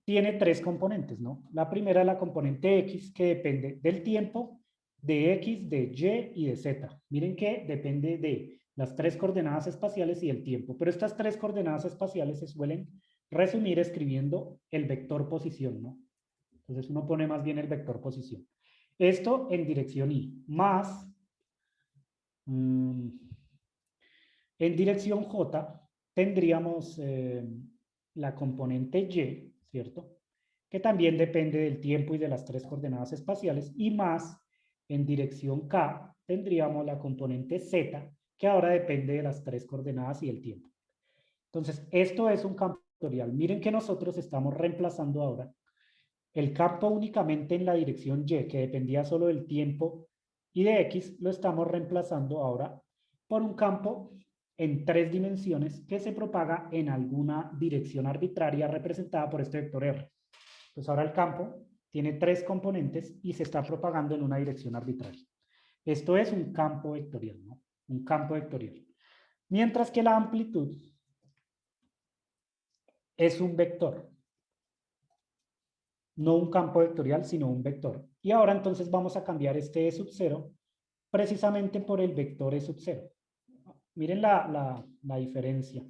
tiene tres componentes, ¿no? La primera es la componente X, que depende del tiempo, de X, de Y y de Z. Miren que depende de las tres coordenadas espaciales y el tiempo, pero estas tres coordenadas espaciales se suelen resumir escribiendo el vector posición, ¿no? Entonces uno pone más bien el vector posición. Esto en dirección Y, más en dirección J tendríamos la componente Y, ¿cierto? Que también depende del tiempo y de las tres coordenadas espaciales, y más en dirección K tendríamos la componente Z, que ahora depende de las tres coordenadas y el tiempo. Entonces, esto es un campo vectorial. Miren que nosotros estamos reemplazando ahora el campo únicamente en la dirección Y, que dependía solo del tiempo y de X, lo estamos reemplazando ahora por un campo en tres dimensiones que se propaga en alguna dirección arbitraria representada por este vector R. Pues ahora el campo tiene tres componentes y se está propagando en una dirección arbitraria. Esto es un campo vectorial, ¿no? Un campo vectorial. Mientras que la amplitud es un vector. No un campo vectorial, sino un vector. Y ahora entonces vamos a cambiar este E sub 0 precisamente por el vector E sub 0. Miren la diferencia.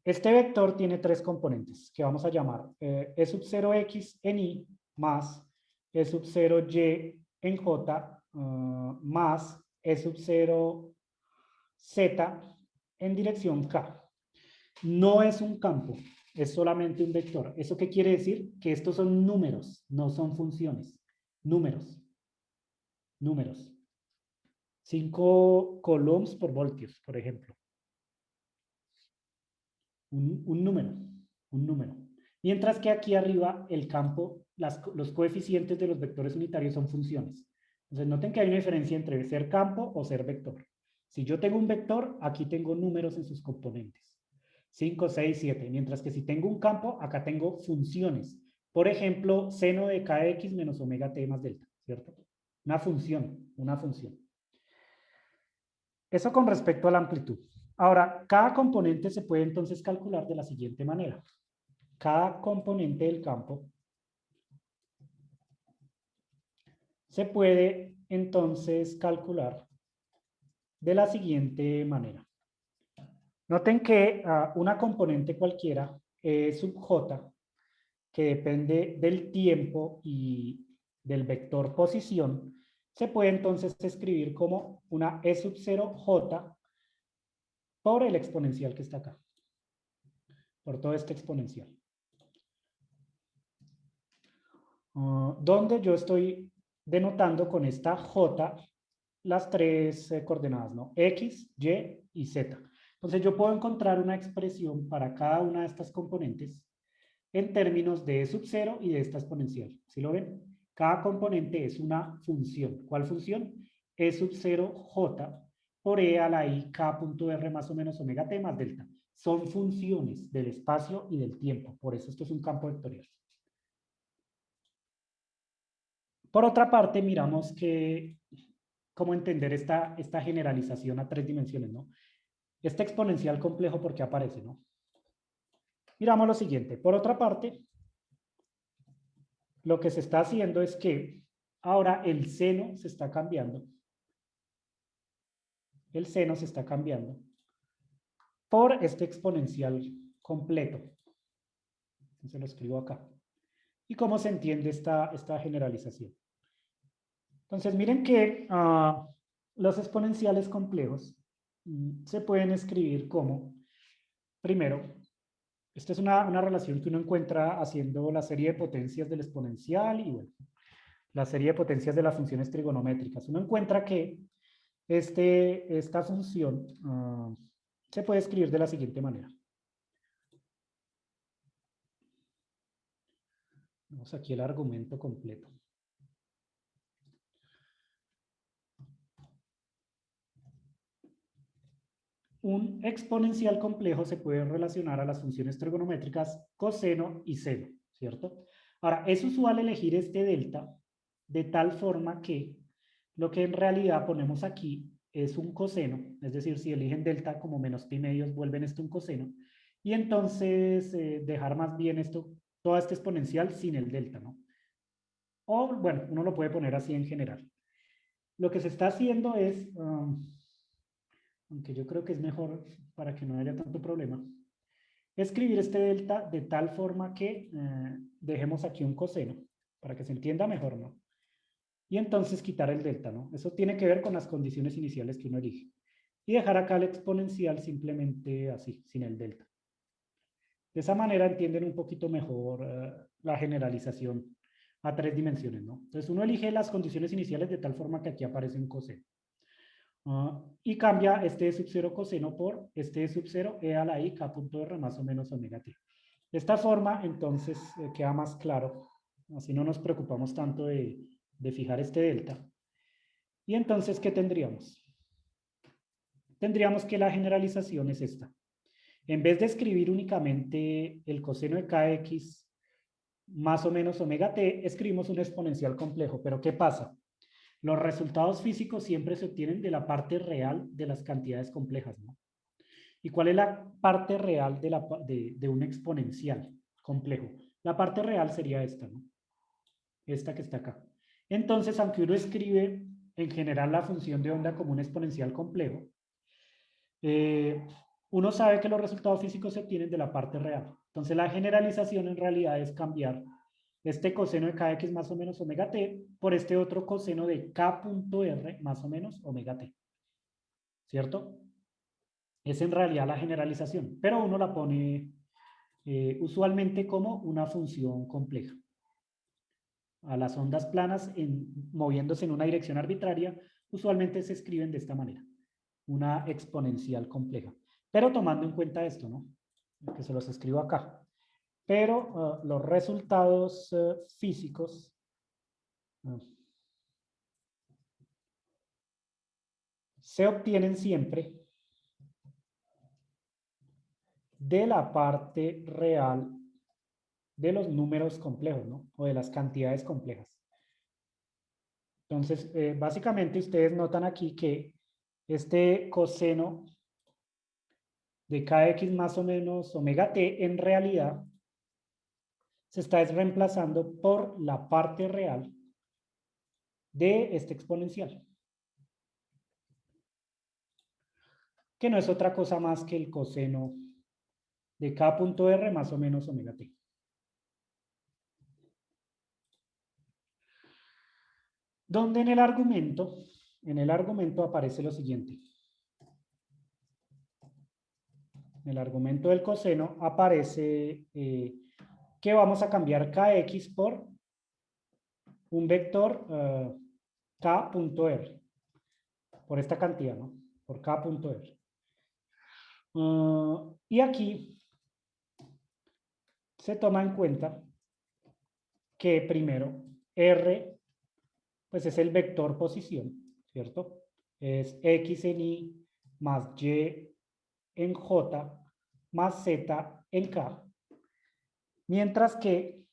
Este vector tiene tres componentes que vamos a llamar E sub 0x en y más E sub 0y en j más E sub 0 z en dirección k. No es un campo, es solamente un vector. ¿Eso qué quiere decir? Que estos son números, no son funciones. Números. Números. 5 coulombs por voltios, por ejemplo. Un número, un número. Mientras que aquí arriba el campo, los coeficientes de los vectores unitarios son funciones. Entonces noten que hay una diferencia entre ser campo o ser vector. Si yo tengo un vector, aquí tengo números en sus componentes. 5, 6, 7. Mientras que si tengo un campo, acá tengo funciones. Por ejemplo, seno de kx menos omega t más delta, ¿cierto? Una función, una función. Eso con respecto a la amplitud. Ahora, cada componente se puede entonces calcular de la siguiente manera. Cada componente del campo se puede entonces calcular de la siguiente manera. Noten que una componente cualquiera, sub j, que depende del tiempo y del vector posición, se puede entonces escribir como una E sub 0 j por el exponencial que está acá. Por todo este exponencial. Donde yo estoy denotando con esta j las tres coordenadas, ¿no? X, Y y Z. Entonces yo puedo encontrar una expresión para cada una de estas componentes en términos de E sub 0 y de esta exponencial. ¿Sí lo ven? Cada componente es una función. ¿Cuál función? E sub 0 j por E a la I k punto R más o menos omega t más delta. Son funciones del espacio y del tiempo. Por eso esto es un campo vectorial. Por otra parte, miramos cómo entender esta generalización a tres dimensiones, ¿no? Este exponencial complejo, ¿por qué aparece, no? Miramos lo siguiente. Por otra parte, lo que se está haciendo es que ahora el seno se está cambiando. El seno se está cambiando por este exponencial completo. Entonces lo escribo acá. ¿Y cómo se entiende esta generalización? Entonces miren que los exponenciales complejos se pueden escribir como, primero, esta es una relación que uno encuentra haciendo la serie de potencias del exponencial y bueno, la serie de potencias de las funciones trigonométricas. Uno encuentra que esta función se puede escribir de la siguiente manera. Vamos aquí el argumento completo. Un exponencial complejo se puede relacionar a las funciones trigonométricas coseno y seno, ¿cierto? Ahora, es usual elegir este delta de tal forma que lo que en realidad ponemos aquí es un coseno, es decir, si eligen delta como menos pi medios, vuelven esto un coseno, y entonces dejar más bien esto, toda esta exponencial sin el delta, ¿no? O, bueno, uno lo puede poner así en general. Lo que se está haciendo es, aunque yo creo que es mejor para que no haya tanto problema, escribir este delta de tal forma que dejemos aquí un coseno, para que se entienda mejor, ¿no? Y entonces quitar el delta, ¿no? Eso tiene que ver con las condiciones iniciales que uno elige. Y dejar acá el exponencial simplemente así, sin el delta. De esa manera entienden un poquito mejor la generalización a tres dimensiones, ¿no? Entonces uno elige las condiciones iniciales de tal forma que aquí aparece un coseno. Y cambia este E sub 0 coseno por este E sub 0 e a la I k punto R más o menos omega t. De esta forma, entonces, queda más claro. Así no nos preocupamos tanto de fijar este delta. Y entonces, ¿qué tendríamos? Tendríamos que la generalización es esta. En vez de escribir únicamente el coseno de kx más o menos omega t, escribimos un exponencial complejo. Pero ¿qué pasa? Los resultados físicos siempre se obtienen de la parte real de las cantidades complejas, ¿no? ¿Y cuál es la parte real de un exponencial complejo? La parte real sería esta, ¿no? esta que está acá. Entonces, aunque uno escribe en general la función de onda como un exponencial complejo, uno sabe que los resultados físicos se obtienen de la parte real. Entonces, la generalización en realidad es cambiar este coseno de kx más o menos omega t por este otro coseno de k.r más o menos omega t. ¿Cierto? Es en realidad la generalización, pero uno la pone usualmente como una función compleja. A las ondas planas, moviéndose en una dirección arbitraria, usualmente se escriben de esta manera, una exponencial compleja. Pero tomando en cuenta esto, ¿no? Que se los escribo acá. Pero los resultados físicos se obtienen siempre de la parte real de los números complejos, ¿no? O de las cantidades complejas. Entonces, básicamente ustedes notan aquí que este coseno de kx más o menos omega t en realidad se está reemplazando por la parte real de este exponencial, que no es otra cosa más que el coseno de k.r más o menos omega t. Donde en el argumento aparece lo siguiente. En el argumento del coseno aparece que vamos a cambiar kx por un vector k.r, por esta cantidad, ¿no? Por k.r. Y aquí se toma en cuenta que primero r pues es el vector posición, ¿cierto? Es x en y más y en j más z en k. Mientras que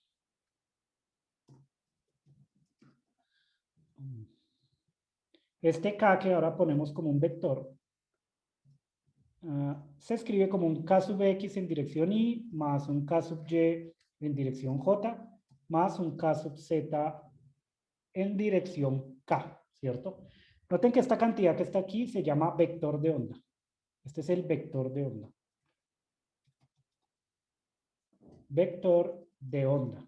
este k que ahora ponemos como un vector, se escribe como un k sub x en dirección y más un k sub y en dirección j más un k sub z en dirección k, ¿cierto? Noten que esta cantidad que está aquí se llama vector de onda. Este es el vector de onda. Vector de onda.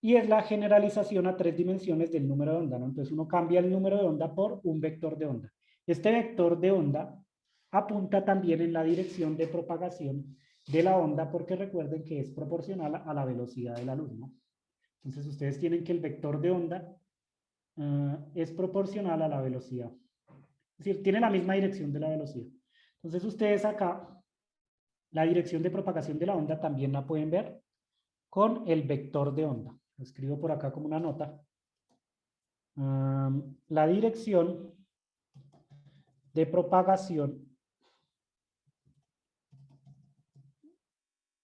Y es la generalización a 3 dimensiones del número de onda, ¿no? Entonces uno cambia el número de onda por un vector de onda. Este vector de onda apunta también en la dirección de propagación de la onda, porque recuerden que es proporcional a la velocidad de la luz, ¿no? Entonces ustedes tienen que el vector de onda es proporcional a la velocidad. Es decir, tiene la misma dirección de la velocidad. Entonces ustedes acá, la dirección de propagación de la onda también la pueden ver con el vector de onda. Lo escribo por acá como una nota. La dirección de propagación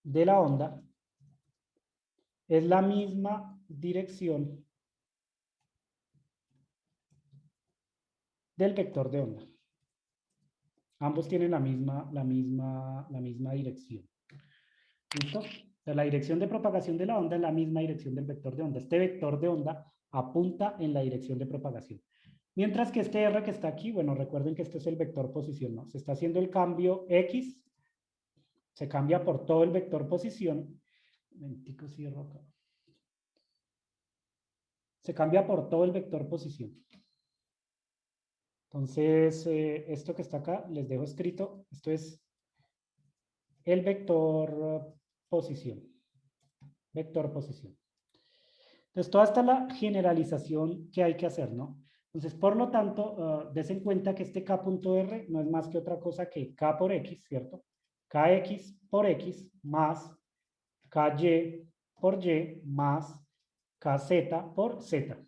de la onda es la misma dirección del vector de onda. Ambos tienen la misma dirección. ¿Listo? O sea, la dirección de propagación de la onda es la misma dirección del vector de onda. Este vector de onda apunta en la dirección de propagación. Mientras que este R que está aquí, bueno, recuerden que este es el vector posición, ¿no? Se está haciendo el cambio X, se cambia por todo el vector posición. Un momentico, cierro acá. Se cambia por todo el vector posición. Entonces, esto que está acá, les dejo escrito, esto es el vector posición. Vector posición. Entonces, toda esta es la generalización que hay que hacer, ¿no? Entonces, por lo tanto, des en cuenta que este k.r no es más que otra cosa que k por x, ¿cierto? Kx por x más ky por y más kz por z.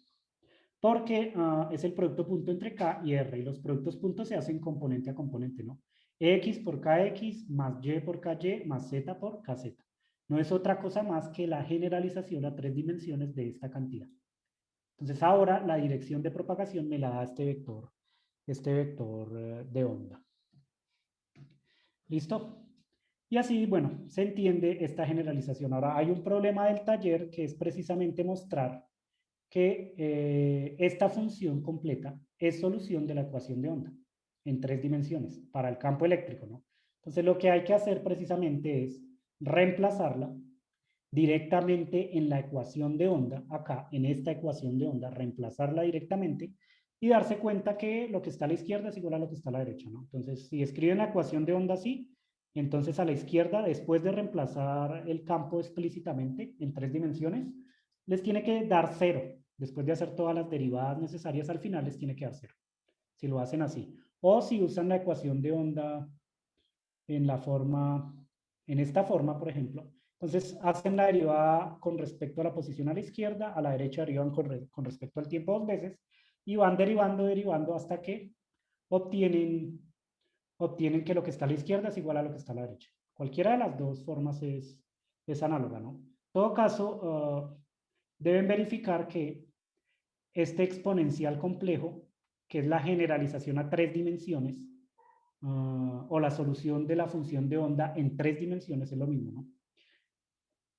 Porque es el producto punto entre k y r, y los productos puntos se hacen componente a componente, ¿no? X por kx más y por ky más z por kz. No es otra cosa más que la generalización a 3 dimensiones de esta cantidad. Entonces ahora la dirección de propagación me la da este vector de onda. ¿Listo? Y así, bueno, se entiende esta generalización. Ahora hay un problema del taller que es precisamente mostrar que esta función completa es solución de la ecuación de onda en 3 dimensiones para el campo eléctrico, ¿no? Entonces lo que hay que hacer precisamente es reemplazarla directamente en la ecuación de onda, acá en esta ecuación de onda, reemplazarla directamente y darse cuenta que lo que está a la izquierda es igual a lo que está a la derecha, ¿no? Entonces, si escriben la ecuación de onda así, entonces a la izquierda, después de reemplazar el campo explícitamente en 3 dimensiones, les tiene que dar 0. Después de hacer todas las derivadas necesarias al final, les tiene que dar 0. Si lo hacen así. O si usan la ecuación de onda en la forma, en esta forma, por ejemplo, entonces hacen la derivada con respecto a la posición a la izquierda, a la derecha derivan con respecto al tiempo 2 veces y van derivando hasta que obtienen que lo que está a la izquierda es igual a lo que está a la derecha. Cualquiera de las dos formas es análoga, ¿no? En todo caso, deben verificar que este exponencial complejo, que es la generalización a 3 dimensiones, o la solución de la función de onda en 3 dimensiones es lo mismo, ¿no?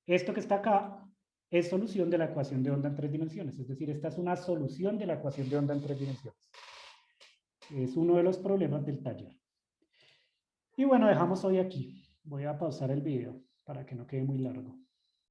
Esto que está acá es solución de la ecuación de onda en 3 dimensiones, es decir, esta es una solución de la ecuación de onda en 3 dimensiones. Es uno de los problemas del taller. Y bueno, dejamos hoy aquí. Voy a pausar el video para que no quede muy largo.